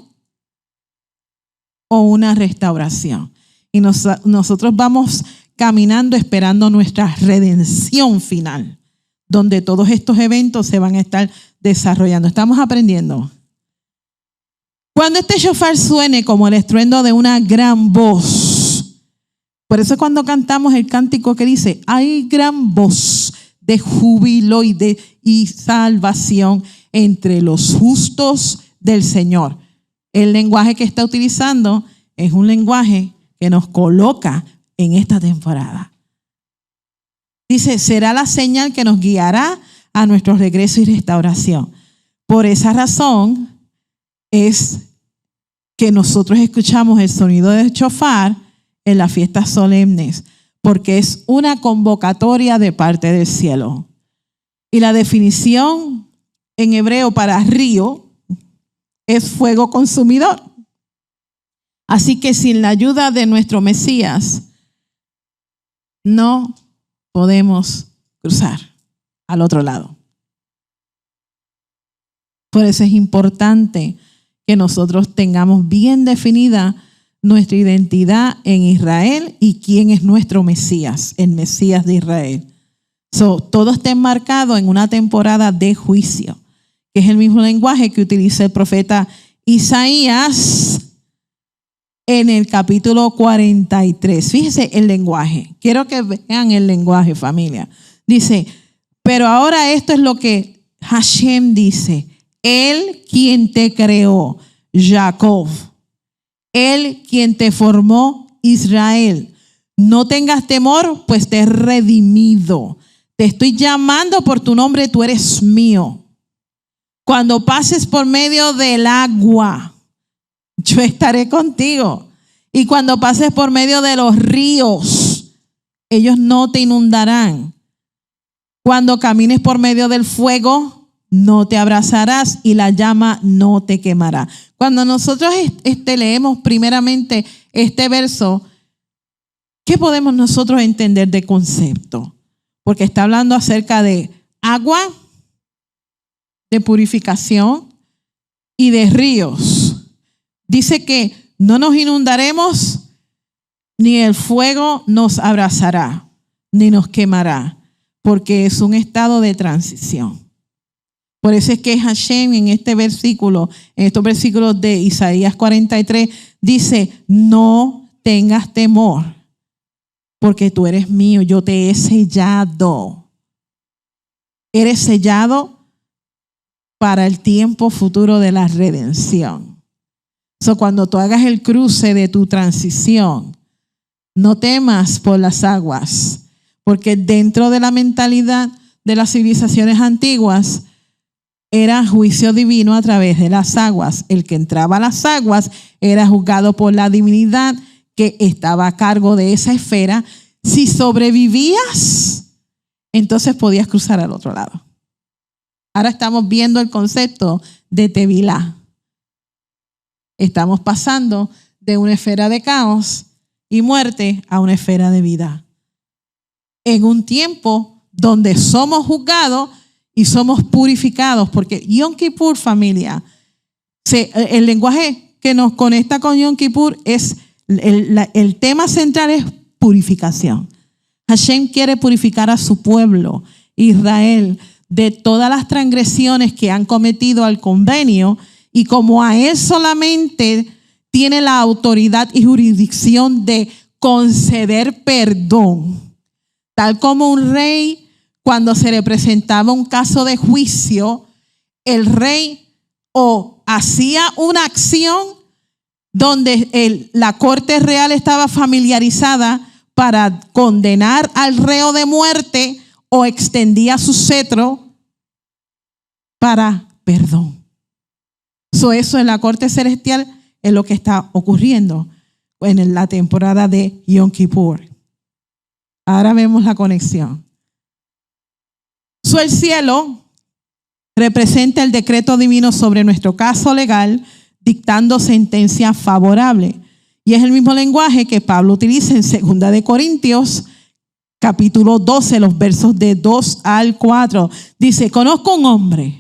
o una restauración. Y nosotros vamos caminando esperando nuestra redención final, donde todos estos eventos se van a estar desarrollando. Estamos aprendiendo. Cuando este shofar suene como el estruendo de una gran voz, por eso cuando cantamos el cántico que dice, hay gran voz de júbilo y salvación entre los justos del Señor. El lenguaje que está utilizando es un lenguaje que nos coloca en esta temporada. Dice, será la señal que nos guiará a nuestro regreso y restauración. Por esa razón es que nosotros escuchamos el sonido del shofar en las fiestas solemnes, porque es una convocatoria de parte del cielo. Y la definición en hebreo para río es fuego consumidor. Así que sin la ayuda de nuestro Mesías, no podemos cruzar al otro lado. Por eso es importante que nosotros tengamos bien definida nuestra identidad en Israel y quién es nuestro Mesías, el Mesías de Israel. Todo está enmarcado en una temporada de juicio, que es el mismo lenguaje que utiliza el profeta Isaías en el capítulo 43. Fíjese el lenguaje. Quiero que vean el lenguaje, familia. Dice, pero ahora esto es lo que Hashem dice. Él quien te creó, Jacob. Él quien te formó, Israel. No tengas temor, pues te he redimido. Te estoy llamando por tu nombre, tú eres mío. Cuando pases por medio del agua, yo estaré contigo. Y cuando pases por medio de los ríos, ellos no te inundarán. Cuando camines por medio del fuego, no te abrazarás y la llama no te quemará. Cuando nosotros leemos primeramente este verso, ¿qué podemos nosotros entender de concepto? Porque está hablando acerca de agua, de purificación y de ríos. Dice que no nos inundaremos, ni el fuego nos abrazará, ni nos quemará, porque es un estado de transición. Por eso es que Hashem en este versículo, en estos versículos de Isaías 43, dice, no tengas temor, porque tú eres mío, yo te he sellado. Eres sellado para el tiempo futuro de la redención. Cuando tú hagas el cruce de tu transición, no temas por las aguas, porque dentro de la mentalidad de las civilizaciones antiguas era juicio divino a través de las aguas. El que entraba a las aguas era juzgado por la divinidad que estaba a cargo de esa esfera. Si sobrevivías, entonces podías cruzar al otro lado. Ahora estamos viendo el concepto de Tevilá. Estamos pasando de una esfera de caos y muerte a una esfera de vida. En un tiempo donde somos juzgados y somos purificados, porque Yom Kippur, familia, el lenguaje que nos conecta con Yom Kippur es, el tema central es purificación. Hashem quiere purificar a su pueblo, Israel, de todas las transgresiones que han cometido al convenio, y como a él solamente tiene la autoridad y jurisdicción de conceder perdón, tal como un rey, cuando se le presentaba un caso de juicio, el rey o hacía una acción donde la corte real estaba familiarizada para condenar al reo de muerte, o extendía su cetro para perdón. Eso en la corte celestial es lo que está ocurriendo en la temporada de Yom Kippur. Ahora vemos la conexión. El cielo representa el decreto divino sobre nuestro caso legal, dictando sentencia favorable. Y es el mismo lenguaje que Pablo utiliza en 2 de Corintios, capítulo 12, los versos de 2 al 4. Dice, conozco un hombre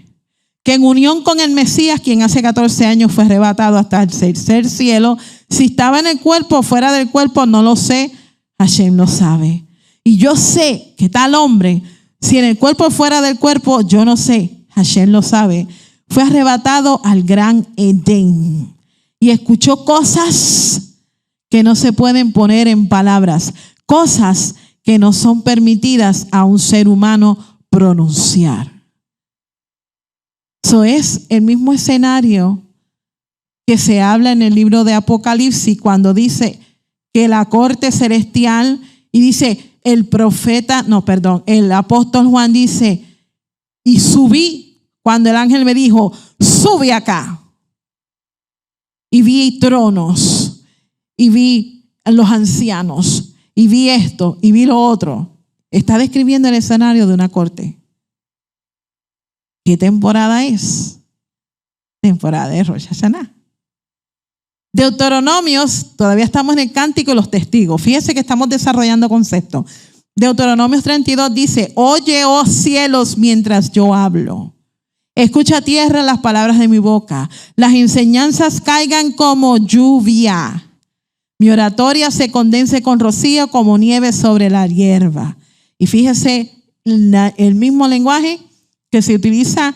que en unión con el Mesías, quien hace 14 años fue arrebatado hasta el tercer cielo, si estaba en el cuerpo o fuera del cuerpo, no lo sé, Hashem lo sabe. Y yo sé que tal hombre, si en el cuerpo o fuera del cuerpo, yo no sé, Hashem lo sabe, fue arrebatado al gran Edén y escuchó cosas que no se pueden poner en palabras, cosas que no son permitidas a un ser humano pronunciar. Eso es el mismo escenario que se habla en el libro de Apocalipsis cuando dice que la corte celestial, y dice el apóstol Juan dice, y subí cuando el ángel me dijo, sube acá. Y vi tronos, y vi a los ancianos, y vi esto, y vi lo otro. Está describiendo el escenario de una corte. ¿Qué temporada es? Temporada de Rosh Hashanah. Deuteronomios, todavía estamos en el cántico de los testigos. Fíjense que estamos desarrollando conceptos. Deuteronomios 32 dice, oye, oh cielos, mientras yo hablo. Escucha tierra las palabras de mi boca. Las enseñanzas caigan como lluvia. Mi oratoria se condense con rocío como nieve sobre la hierba. Y fíjese el mismo lenguaje que se utiliza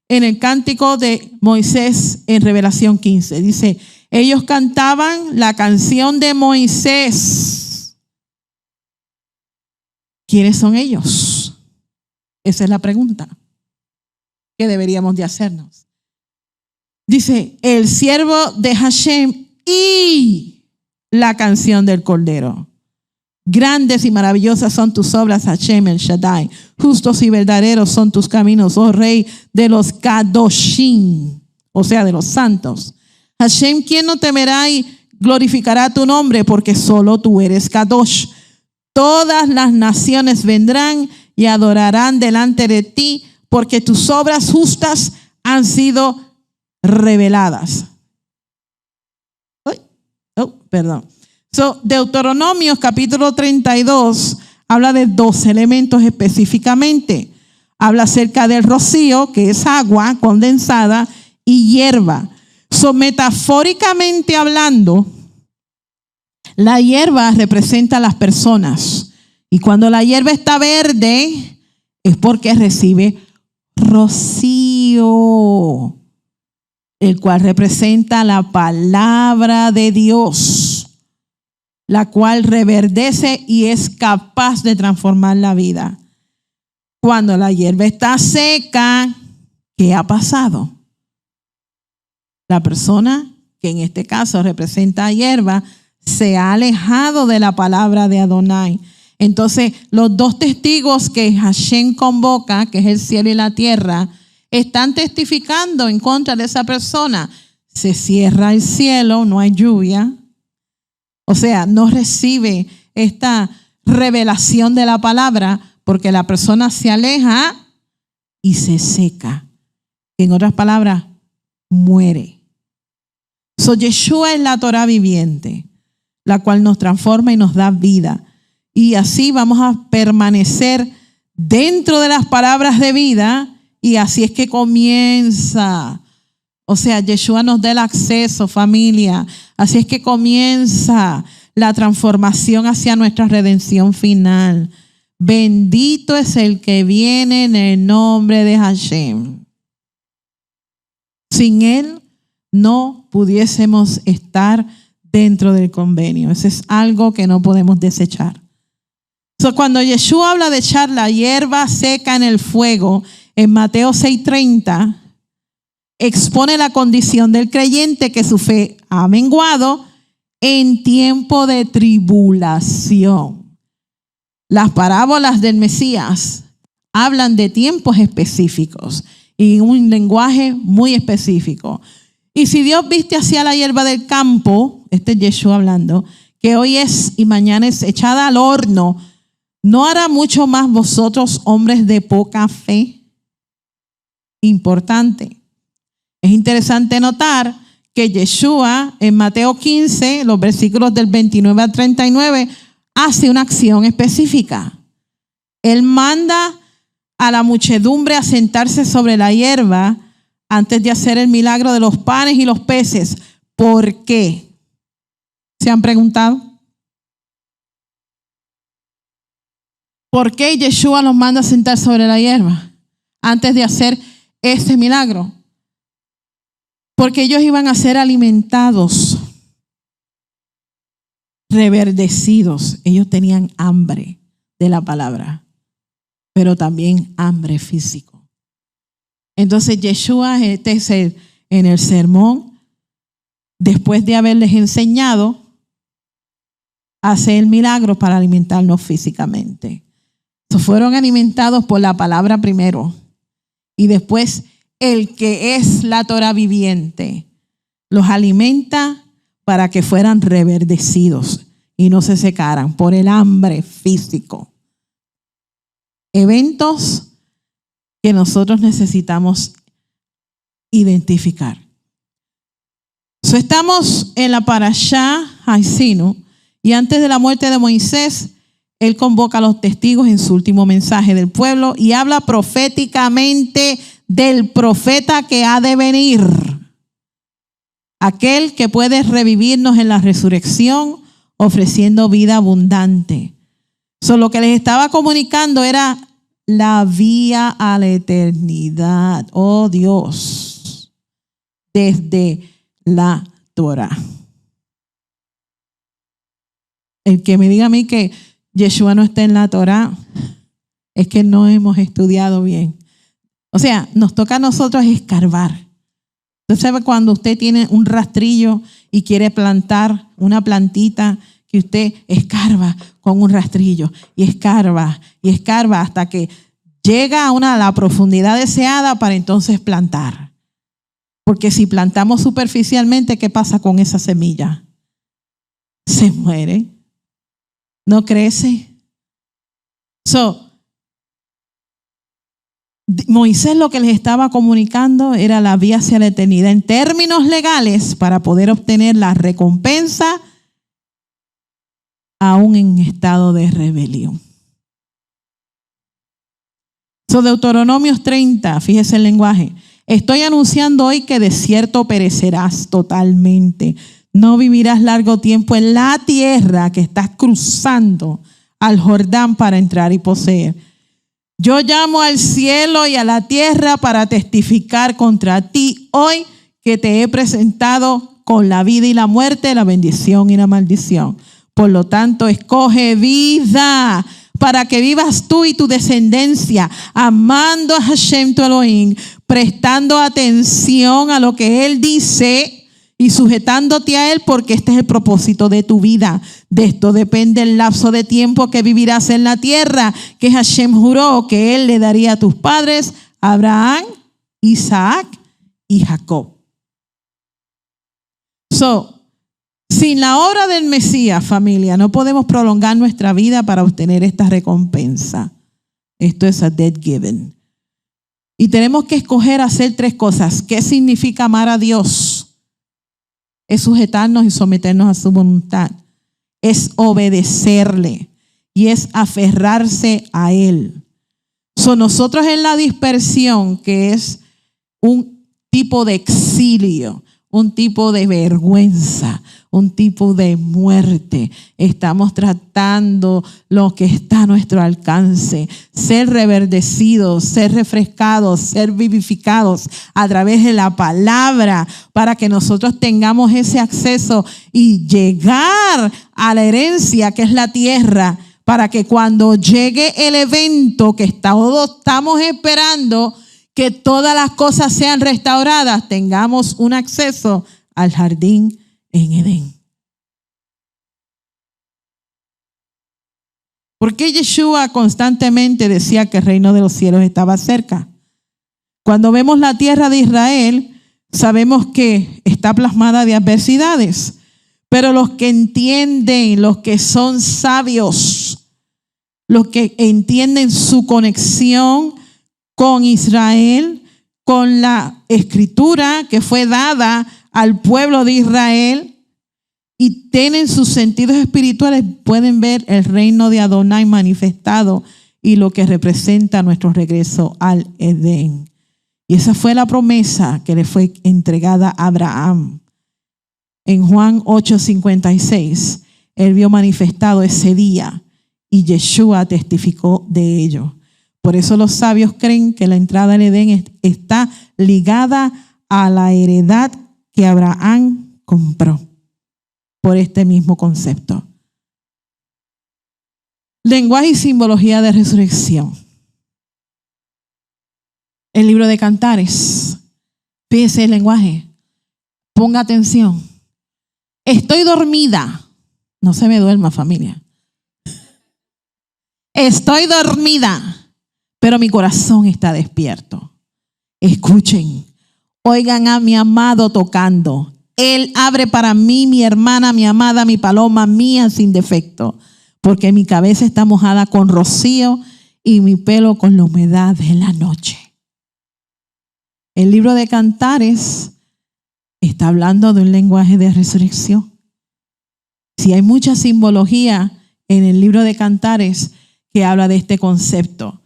en el cántico de Moisés en Revelación 15. Dice, Ellos cantaban la canción de Moisés. ¿Quiénes son ellos? Esa es la pregunta que deberíamos de hacernos. Dice, el siervo de Hashem y la canción del Cordero. Grandes y maravillosas son tus obras, Hashem el Shaddai. Justos y verdaderos son tus caminos, oh Rey de los Kadoshim, o sea, de los santos. Hashem, ¿quién no temerá y glorificará tu nombre? Porque solo tú eres Kadosh. Todas las naciones vendrán y adorarán delante de ti, porque tus obras justas han sido reveladas. Deuteronomios capítulo 32 habla de dos elementos específicamente. Habla acerca del rocío, que es agua condensada, y hierba. Metafóricamente hablando, la hierba representa a las personas. Y cuando la hierba está verde, es porque recibe rocío, el cual representa la palabra de Dios, la cual reverdece y es capaz de transformar la vida. Cuando la hierba está seca, ¿qué ha pasado? La persona, que en este caso representa a hierba, se ha alejado de la palabra de Adonai. Entonces, los dos testigos que Hashem convoca, que es el cielo y la tierra, están testificando en contra de esa persona. Se cierra el cielo, no hay lluvia. O sea, no recibe esta revelación de la palabra porque la persona se aleja y se seca. En otras palabras, muere. Yeshua es la Torah viviente, la cual nos transforma y nos da vida. Y así vamos a permanecer dentro de las palabras de vida, y así es que comienza. O sea, Yeshua nos da el acceso, familia. Así es que comienza la transformación hacia nuestra redención final. Bendito es el que viene en el nombre de Hashem. Sin él no pudiésemos estar dentro del convenio. Eso es algo que no podemos desechar. Cuando Yeshua habla de echar la hierba seca en el fuego, en Mateo 6:30, expone la condición del creyente, que su fe ha menguado en tiempo de tribulación. Las parábolas del Mesías hablan de tiempos específicos y un lenguaje muy específico. Y si Dios viste hacia la hierba del campo, este es Yeshua hablando, que hoy es y mañana es echada al horno, ¿no hará mucho más vosotros, hombres de poca fe? Importante. Es interesante notar que Yeshua en Mateo 15, los versículos del 29 al 39, hace una acción específica. Él manda a la muchedumbre a sentarse sobre la hierba antes de hacer el milagro de los panes y los peces. ¿Por qué? ¿Se han preguntado? ¿Por qué Yeshua los manda a sentar sobre la hierba antes de hacer este milagro? Porque ellos iban a ser alimentados, reverdecidos. Ellos tenían hambre de la palabra, pero también hambre físico. Entonces Yeshua en el sermón, después de haberles enseñado, hace el milagro para alimentarnos físicamente. Fueron alimentados por la palabra primero, y después el que es la Torah viviente los alimenta para que fueran reverdecidos y no se secaran por el hambre físico. Eventos que nosotros necesitamos identificar. Estamos en la parashá Haizinu, y antes de la muerte de Moisés, él convoca a los testigos en su último mensaje del pueblo y habla proféticamente del profeta que ha de venir, aquel que puede revivirnos en la resurrección, ofreciendo vida abundante. Lo que les estaba comunicando era la vía a la eternidad. Oh Dios, desde la Torah. El que me diga a mí que Yeshua no está en la Torah es que no hemos estudiado bien. O sea, nos toca a nosotros escarbar. Usted sabe cuando usted tiene un rastrillo y quiere plantar una plantita, que usted escarba con un rastrillo y escarba hasta que llega a la profundidad deseada para entonces plantar. Porque si plantamos superficialmente, ¿qué pasa con esa semilla? Se muere, no crece. Moisés lo que les estaba comunicando era la vía hacia la eternidad en términos legales para poder obtener la recompensa aún en estado de rebelión. Deuteronomios 30, fíjese el lenguaje. Estoy anunciando hoy que de cierto perecerás totalmente. No vivirás largo tiempo en la tierra que estás cruzando al Jordán para entrar y poseer. Yo llamo al cielo y a la tierra para testificar contra ti hoy que te he presentado con la vida y la muerte, la bendición y la maldición. Por lo tanto, escoge vida para que vivas tú y tu descendencia, amando a Hashem tu Elohim, prestando atención a lo que Él dice y sujetándote a Él, porque este es el propósito de tu vida. De esto depende el lapso de tiempo que vivirás en la tierra, que Hashem juró que Él le daría a tus padres, Abraham, Isaac y Jacob. Sin la obra del Mesías, familia, no podemos prolongar nuestra vida para obtener esta recompensa. Esto es a debt given. Y tenemos que escoger hacer tres cosas. ¿Qué significa amar a Dios? Es sujetarnos y someternos a su voluntad. Es obedecerle y es aferrarse a Él. Nosotros en la dispersión, que es un tipo de exilio, un tipo de vergüenza, un tipo de muerte, estamos tratando lo que está a nuestro alcance, ser reverdecidos, ser refrescados, ser vivificados a través de la palabra, para que nosotros tengamos ese acceso y llegar a la herencia que es la tierra, para que cuando llegue el evento que todos estamos esperando, que todas las cosas sean restauradas, tengamos un acceso al jardín en Edén. ¿Por qué Yeshua constantemente decía que el reino de los cielos estaba cerca? Cuando vemos la tierra de Israel, sabemos que está plasmada de adversidades, pero los que entienden, los que son sabios, los que entienden su conexión con Israel, con la escritura que fue dada al pueblo de Israel y tienen sus sentidos espirituales, pueden ver el reino de Adonai manifestado y lo que representa nuestro regreso al Edén. Y esa fue la promesa que le fue entregada a Abraham. En Juan 8:56, él vio manifestado ese día y Yeshua testificó de ello. Por eso los sabios creen que la entrada al Edén está ligada a la heredad que Abraham compró, por este mismo concepto. Lenguaje y simbología de resurrección. El libro de Cantares. Fíjese el lenguaje. Ponga atención. Estoy dormida. No se me duerma, familia. Estoy dormida, pero mi corazón está despierto. Escuchen, oigan a mi amado tocando. Él abre para mí, mi hermana, mi amada, mi paloma mía sin defecto, porque mi cabeza está mojada con rocío y mi pelo con la humedad de la noche. El libro de Cantares está hablando de un lenguaje de resurrección. Si hay mucha simbología en el libro de Cantares que habla de este concepto.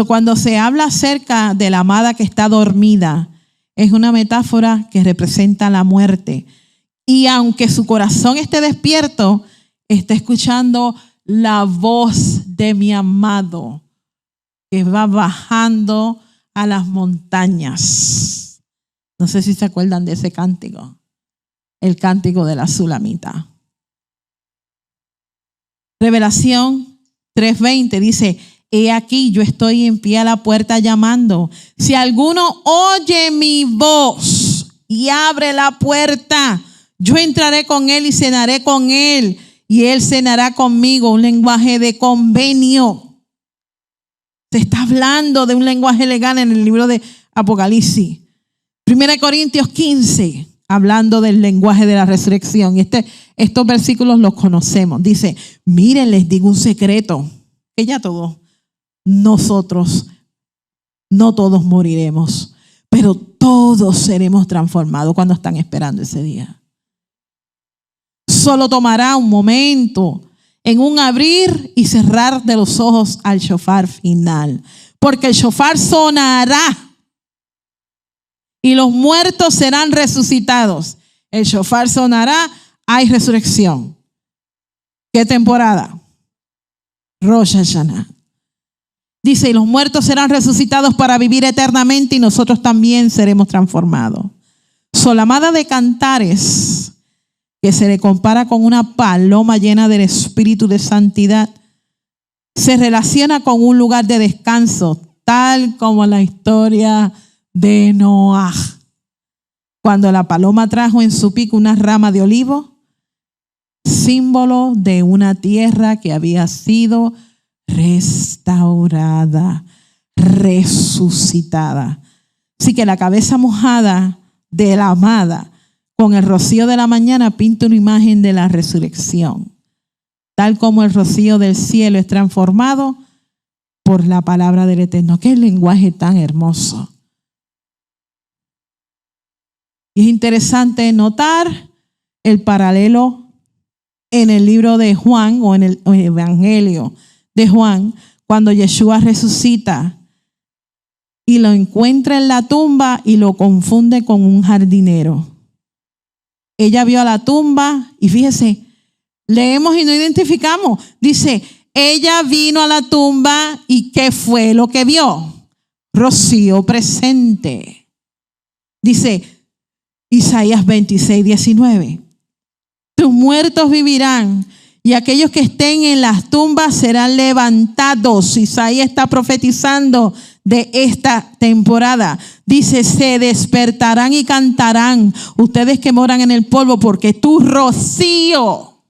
Cuando se habla acerca de la amada que está dormida, es una metáfora que representa la muerte. Y aunque su corazón esté despierto, está escuchando la voz de mi amado que va bajando a las montañas. No sé si se acuerdan de ese cántico. el cántico de la Sulamita. Revelación 3:20 dice: he aquí, yo estoy en pie a la puerta llamando. Si alguno oye mi voz y abre la puerta, yo entraré con él y cenaré con él, y él cenará conmigo. Un lenguaje de convenio. Se está hablando de un lenguaje legal en el libro de Apocalipsis. 1 Corintios 15, hablando del lenguaje de la resurrección. Y estos versículos los conocemos. Dice: miren, les digo un secreto, que ya nosotros, no todos moriremos, pero todos seremos transformados. Cuando están esperando ese día. Solo tomará un momento, en un abrir y cerrar de los ojos, al shofar final. Porque el shofar sonará y los muertos serán resucitados. El shofar sonará, hay resurrección. ¿Qué temporada? Rosh Hashanah. Dice: y los muertos serán resucitados para vivir eternamente, y nosotros también seremos transformados. Solamada de Cantares, que se le compara con una paloma llena del espíritu de santidad, se relaciona con un lugar de descanso, tal como la historia de Noah, cuando la paloma trajo en su pico una rama de olivo, símbolo de una tierra que había sido restaurada, resucitada. Así que la cabeza mojada de la amada con el rocío de la mañana pinta una imagen de la resurrección, tal como el rocío del cielo es transformado por la palabra del Eterno. ¡Qué lenguaje tan hermoso! Y es interesante notar el paralelo en el libro de Juan, o en el Evangelio de Juan, cuando Yeshua resucita y lo encuentra en la tumba y lo confunde con un jardinero. Ella vio a la tumba y fíjese, leemos y no identificamos. Dice: ella vino a la tumba y ¿qué fue lo que vio? Rocío presente. Dice Isaías 26:19. Tus muertos vivirán y aquellos que estén en las tumbas serán levantados. Isaías está profetizando de esta temporada. Dice: se despertarán y cantarán, ustedes que moran en el polvo, porque tu rocío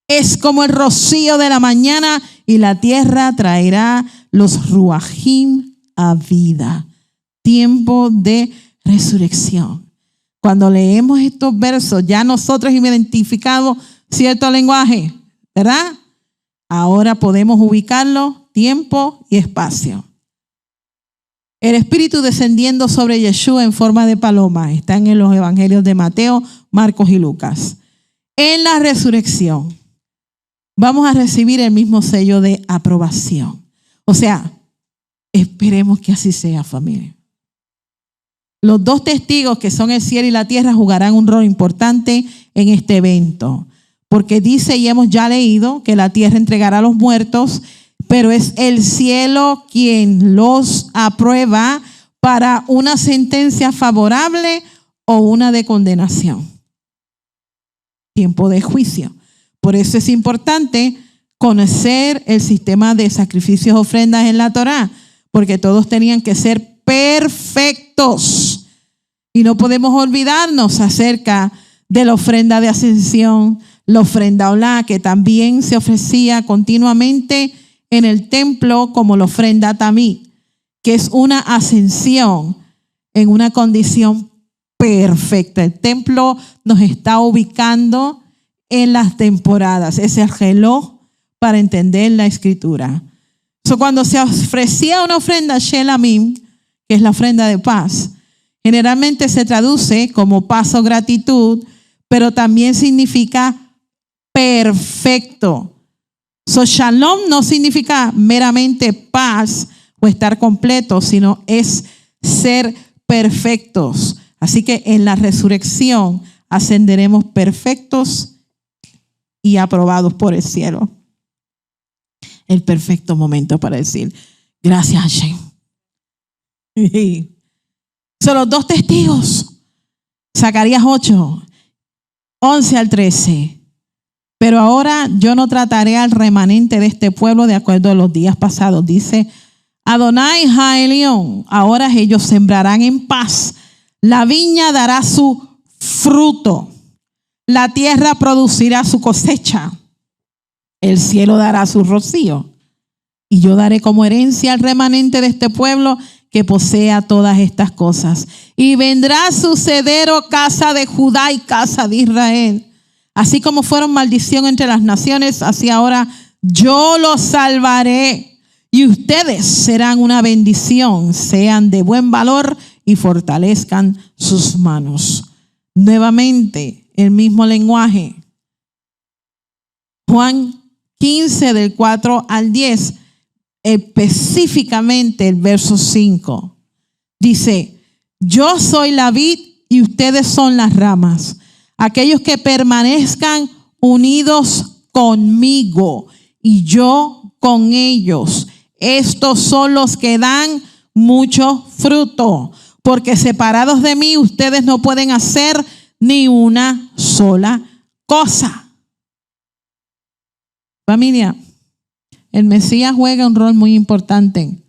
es como el rocío de la mañana, y la tierra traerá los ruajim a vida. Tiempo de resurrección. Cuando leemos estos versos, ya nosotros hemos identificado cierto lenguaje, ¿verdad? Ahora podemos ubicarlo, tiempo y espacio. El Espíritu descendiendo sobre Yeshua en forma de paloma. Están en los evangelios de Mateo, Marcos y Lucas. En la resurrección vamos a recibir el mismo sello de aprobación. O sea, esperemos que así sea, familia. Los dos testigos, que son el cielo y la tierra, jugarán un rol importante en este evento. Porque dice, y hemos ya leído, que la tierra entregará a los muertos, pero es el cielo quien los aprueba para una sentencia favorable o una de condenación. Tiempo de juicio. Por eso es importante conocer el sistema de sacrificios, ofrendas en la Torá, porque todos tenían que ser perfectos. Y no podemos olvidarnos acerca de la ofrenda de ascensión, la ofrenda olá, que también se ofrecía continuamente en el templo, como la ofrenda tamí, que es una ascensión en una condición perfecta. El templo nos está ubicando en las temporadas. Es el reloj para entender la escritura. Cuando se ofrecía una ofrenda shelamim, que es la ofrenda de paz, generalmente se traduce como paz o gratitud, pero también significa perfecto. Shalom no significa meramente paz o estar completo, sino es ser perfectos. Así que en la resurrección ascenderemos perfectos y aprobados por el cielo. El perfecto momento para decir gracias, Hashem. Son los dos testigos Zacarías 8, 11 al 13. Pero ahora yo no trataré al remanente de este pueblo de acuerdo a los días pasados, dice Adonai Haelión. Ahora ellos sembrarán en paz. La viña dará su fruto. La tierra producirá su cosecha. El cielo dará su rocío. Y yo daré como herencia al remanente de este pueblo que posea todas estas cosas. Y vendrá sucedero casa de Judá y casa de Israel. Así como fueron maldición entre las naciones, así ahora yo los salvaré. Y ustedes serán una bendición, sean de buen valor y fortalezcan sus manos. Nuevamente, el mismo lenguaje. Juan 15 del 4 al 10, específicamente el verso 5. Dice, yo soy la vid y ustedes son las ramas. Aquellos que permanezcan unidos conmigo y yo con ellos, estos son los que dan mucho fruto, porque separados de mí ustedes no pueden hacer ni una sola cosa. Familia, el Mesías juega un rol muy importante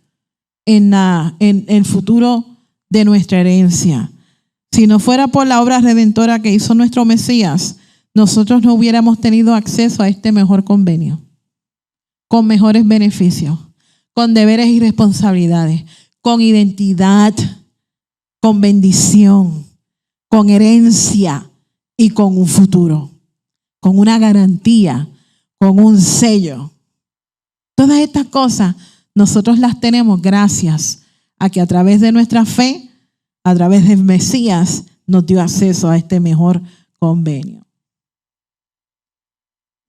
en el futuro de nuestra herencia. Si no fuera por la obra redentora que hizo nuestro Mesías, nosotros no hubiéramos tenido acceso a este mejor convenio, con mejores beneficios, con deberes y responsabilidades, con identidad, con bendición, con herencia y con un futuro, con una garantía, con un sello. Todas estas cosas nosotros las tenemos gracias a que a través de nuestra fe, a través del Mesías, nos dio acceso a este mejor convenio.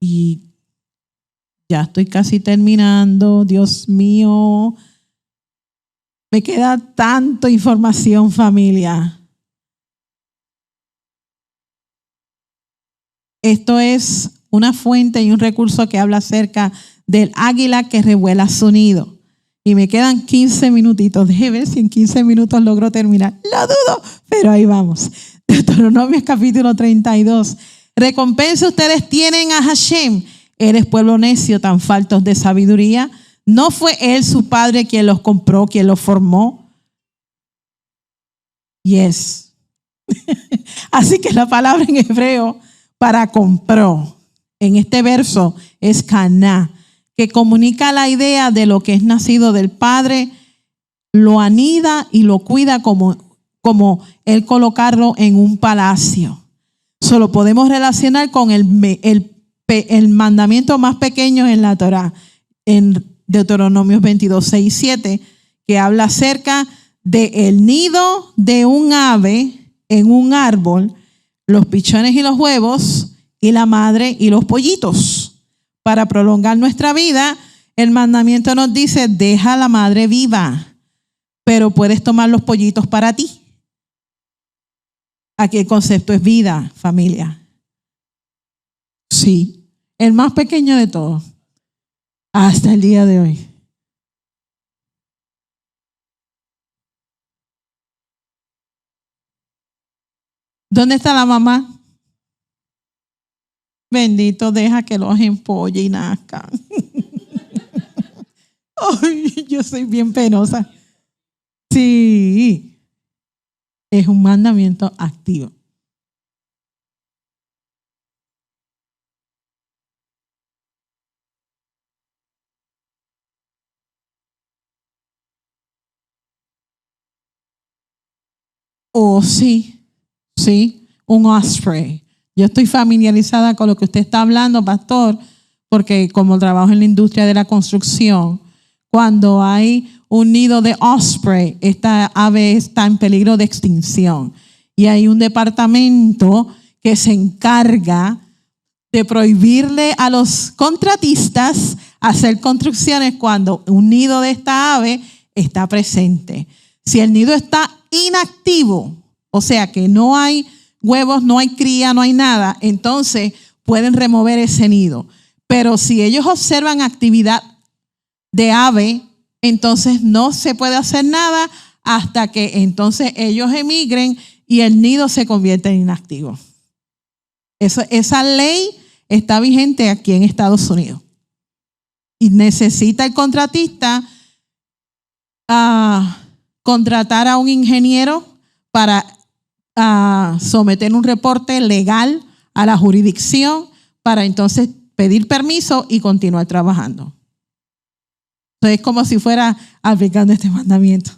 Y ya estoy casi terminando, Dios mío. Me queda tanta información, familia. Esto es una fuente y un recurso que habla acerca del águila que revuela su nido. Y me quedan 15 minutitos. Déjeme ver si en 15 minutos logro terminar. Lo dudo, pero ahí vamos. Deuteronomio capítulo 32. Recompensa ustedes tienen a Hashem. Eres pueblo necio, tan faltos de sabiduría. ¿No fue él su padre quien los compró, quien los formó? Yes. Así que la palabra en hebreo para compró en este verso es caná, que comunica la idea de lo que es nacido del Padre, lo anida y lo cuida como él colocarlo en un palacio. Solo podemos relacionar con el mandamiento más pequeño en la Torá, en Deuteronomio 22, 6 y 7, que habla acerca del nido de un ave en un árbol, los pichones y los huevos, y la madre y los pollitos. Para prolongar nuestra vida, el mandamiento nos dice, deja a la madre viva, pero puedes tomar los pollitos para ti. Aquí el concepto es vida, familia. Sí, el más pequeño de todos, hasta el día de hoy. ¿Dónde está la mamá? Bendito, deja que los empolle y nazcan. Ay, yo soy bien penosa. Sí, es un mandamiento activo. Oh, sí, un osprey. Yo estoy familiarizada con lo que usted está hablando, pastor, porque como trabajo en la industria de la construcción, cuando hay un nido de osprey, esta ave está en peligro de extinción. Y hay un departamento que se encarga de prohibirle a los contratistas hacer construcciones cuando un nido de esta ave está presente. Si el nido está inactivo, o sea que no hay huevos, no hay cría, no hay nada, entonces pueden remover ese nido. Pero si ellos observan actividad de ave, entonces no se puede hacer nada hasta que entonces ellos emigren y el nido se convierte en inactivo. Esa ley está vigente aquí en Estados Unidos. Y necesita el contratista contratar a un ingeniero para someter un reporte legal a la jurisdicción para entonces pedir permiso y continuar trabajando. Entonces es como si fuera aplicando este mandamiento.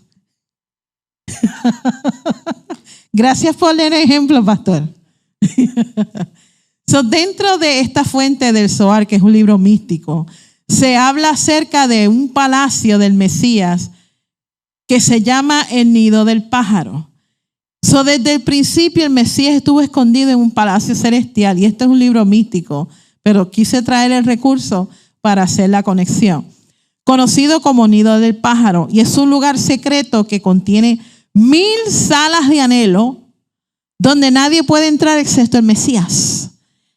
Gracias por el ejemplo, pastor. Dentro de esta fuente del Zohar, que es un libro místico, se habla acerca de un palacio del Mesías que se llama el nido del pájaro. Desde el principio el Mesías estuvo escondido en un palacio celestial, y este es un libro místico, pero quise traer el recurso para hacer la conexión. Conocido como nido del pájaro, y es un lugar secreto que contiene 1000 salas de anhelo donde nadie puede entrar excepto el Mesías.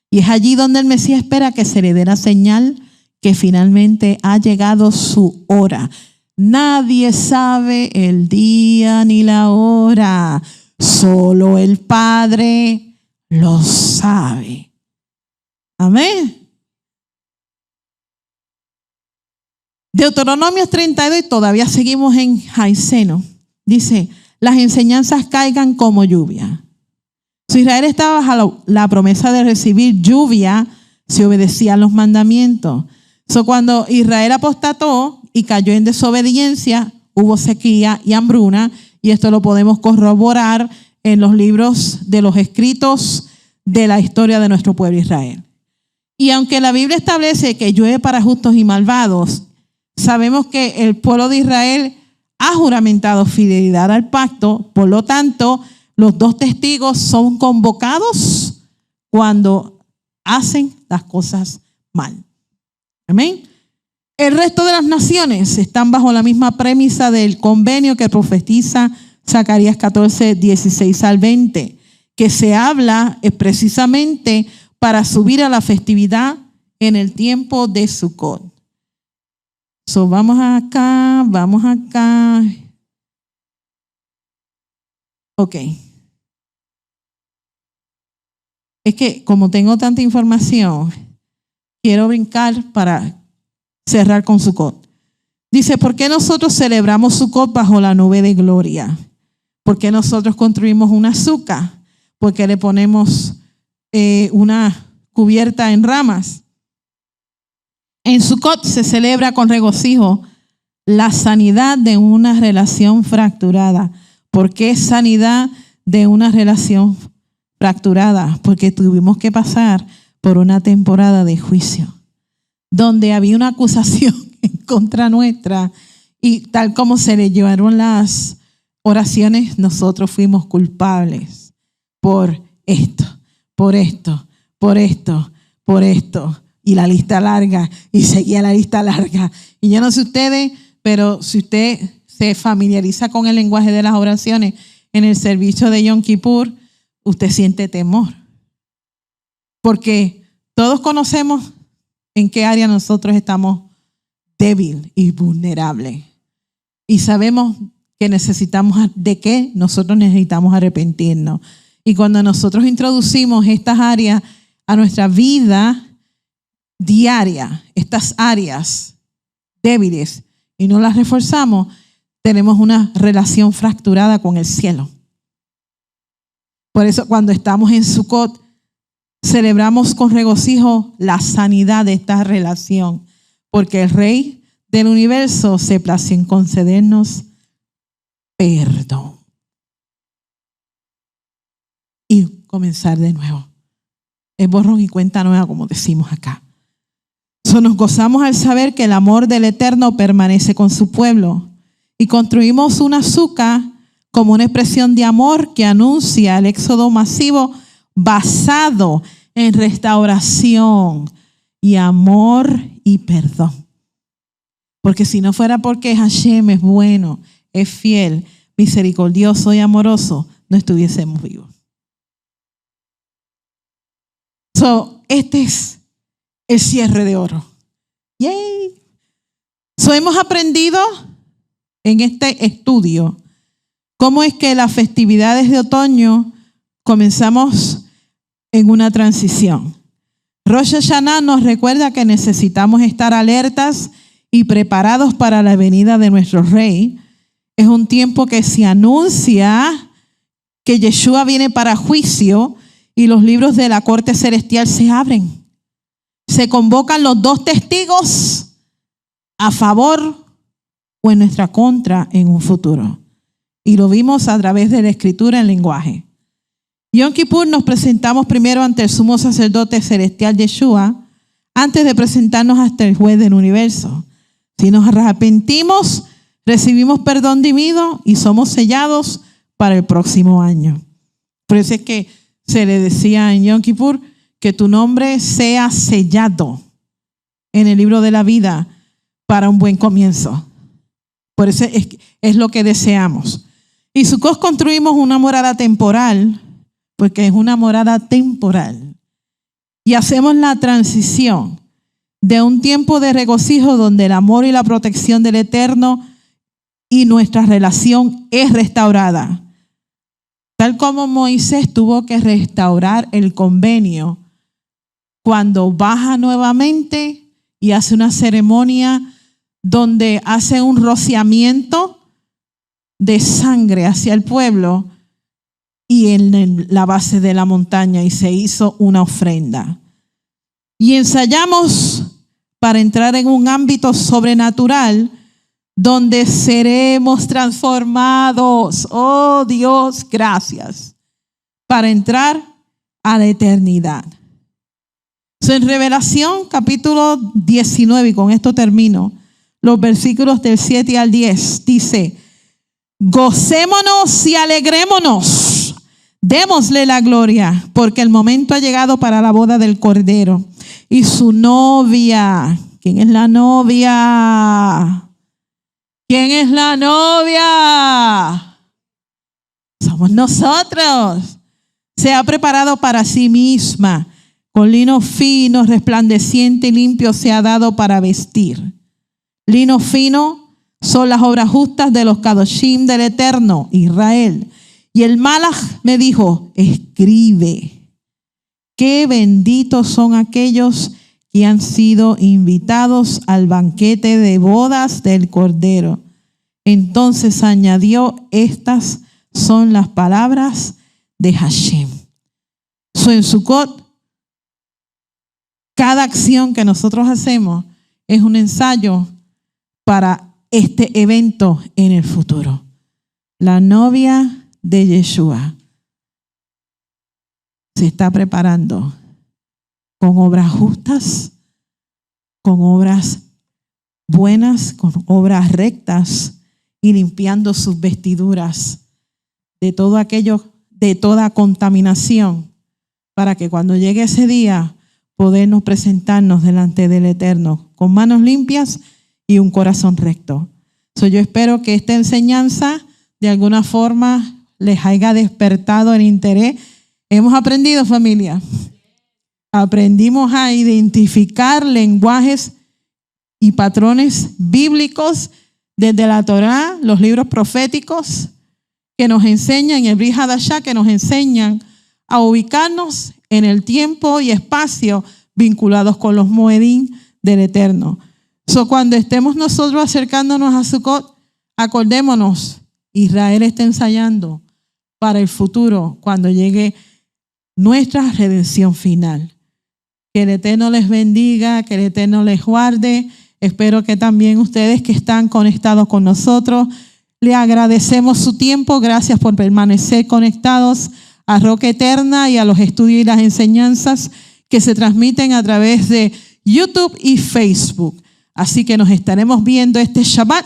Y es allí donde el Mesías espera que se le dé la señal que finalmente ha llegado su hora. Nadie sabe el día ni la hora, solo el Padre lo sabe. Amén. Deuteronomio 32, todavía seguimos en Jaiceno. Dice, las enseñanzas caigan como lluvia. Si Israel estaba bajo la promesa de recibir lluvia, se obedecían los mandamientos. Cuando Israel apostató y cayó en desobediencia, hubo sequía y hambruna, y esto lo podemos corroborar en los libros de los escritos de la historia de nuestro pueblo Israel. Y aunque la Biblia establece que llueve para justos y malvados, sabemos que el pueblo de Israel ha juramentado fidelidad al pacto. Por lo tanto, los dos testigos son convocados cuando hacen las cosas mal. Amén. El resto de las naciones están bajo la misma premisa del convenio que profetiza Zacarías 14, 16 al 20, que se habla precisamente para subir a la festividad en el tiempo de Sukkot. Vamos acá. Ok. Es que como tengo tanta información, quiero brincar para cerrar con Sukkot. Dice, ¿por qué nosotros celebramos Sukkot bajo la nube de gloria? ¿Por qué nosotros construimos una suca? ¿Por qué le ponemos una cubierta en ramas? En Sukkot se celebra con regocijo la sanidad de una relación fracturada. ¿Por qué sanidad de una relación fracturada? Porque tuvimos que pasar por una temporada de juicio, donde había una acusación en contra nuestra, y tal como se le llevaron las oraciones, nosotros fuimos culpables por esto, y la lista larga, y seguía la lista larga. Y yo no sé ustedes, pero si usted se familiariza con el lenguaje de las oraciones en el servicio de Yom Kippur, usted siente temor, porque todos conocemos en qué área nosotros estamos débil y vulnerable, y sabemos que nosotros necesitamos arrepentirnos. Y cuando nosotros introducimos estas áreas a nuestra vida diaria, estas áreas débiles, y no las reforzamos, tenemos una relación fracturada con el cielo. Por eso cuando estamos en Sukkot, celebramos con regocijo la sanidad de esta relación, porque el Rey del universo se plació en concedernos perdón. Y comenzar de nuevo. Es borrón y cuenta nueva, como decimos acá. Nos gozamos al saber que el amor del Eterno permanece con su pueblo, y construimos una suca como una expresión de amor que anuncia el éxodo masivo basado en restauración y amor y perdón. Porque si no fuera porque Hashem es bueno, es fiel, misericordioso y amoroso, no estuviésemos vivos. Este es el cierre de oro. Yay. Hemos aprendido en este estudio cómo es que las festividades de otoño comenzamos en una transición. Rosh Hashanah nos recuerda que necesitamos estar alertas y preparados para la venida de nuestro Rey. Es un tiempo que se anuncia que Yeshua viene para juicio y los libros de la corte celestial se abren. Se convocan los dos testigos a favor o en nuestra contra en un futuro. Y lo vimos a través de la escritura en lenguaje. Yom Kippur nos presentamos primero ante el sumo sacerdote celestial Yeshua antes de presentarnos ante el juez del universo. Si nos arrepentimos, recibimos perdón divino y somos sellados para el próximo año. Por eso es que se le decía en Yom Kippur que tu nombre sea sellado en el libro de la vida para un buen comienzo. Por eso es lo que deseamos. Y Sukkot construimos una morada temporal, porque es una morada temporal. Y hacemos la transición de un tiempo de regocijo donde el amor y la protección del Eterno y nuestra relación es restaurada. Tal como Moisés tuvo que restaurar el convenio cuando baja nuevamente y hace una ceremonia donde hace un rociamiento de sangre hacia el pueblo y en la base de la montaña, y se hizo una ofrenda. Y ensayamos para entrar en un ámbito sobrenatural donde seremos transformados. Oh Dios, gracias. Para entrar a la eternidad. En Revelación capítulo 19, y con esto termino, los versículos del 7 al 10, dice: gocémonos y alegrémonos, démosle la gloria, porque el momento ha llegado para la boda del Cordero. Y su novia, ¿quién es la novia? ¿Quién es la novia? Somos nosotros. Se ha preparado para sí misma, con lino fino, resplandeciente y limpio se ha dado para vestir. Lino fino son las obras justas de los Kadoshim del Eterno, Israel. Y el Malach me dijo: escribe, qué benditos son aquellos que han sido invitados al banquete de bodas del Cordero. Entonces añadió: estas son las palabras de Hashem. En Sukkot, cada acción que nosotros hacemos es un ensayo para este evento en el futuro. La novia de Yeshua se está preparando con obras justas, con obras buenas, con obras rectas, y limpiando sus vestiduras de todo aquello, de toda contaminación, para que cuando llegue ese día podernos presentarnos delante del Eterno con manos limpias y un corazón recto. Yo espero que esta enseñanza de alguna forma les haya despertado el interés. Hemos aprendido, familia. Aprendimos a identificar lenguajes y patrones bíblicos desde la Torá, los libros proféticos que nos enseñan, el Brit Hadashah, que nos enseñan a ubicarnos en el tiempo y espacio vinculados con los Moedim del Eterno. Cuando estemos nosotros acercándonos a Sukkot, acordémonos, Israel está ensayando para el futuro, cuando llegue nuestra redención final. Que el Eterno les bendiga, que el Eterno les guarde. Espero que también ustedes que están conectados con nosotros, le agradecemos su tiempo. Gracias por permanecer conectados a Roca Eterna y a los estudios y las enseñanzas que se transmiten a través de YouTube y Facebook. Así que nos estaremos viendo este Shabbat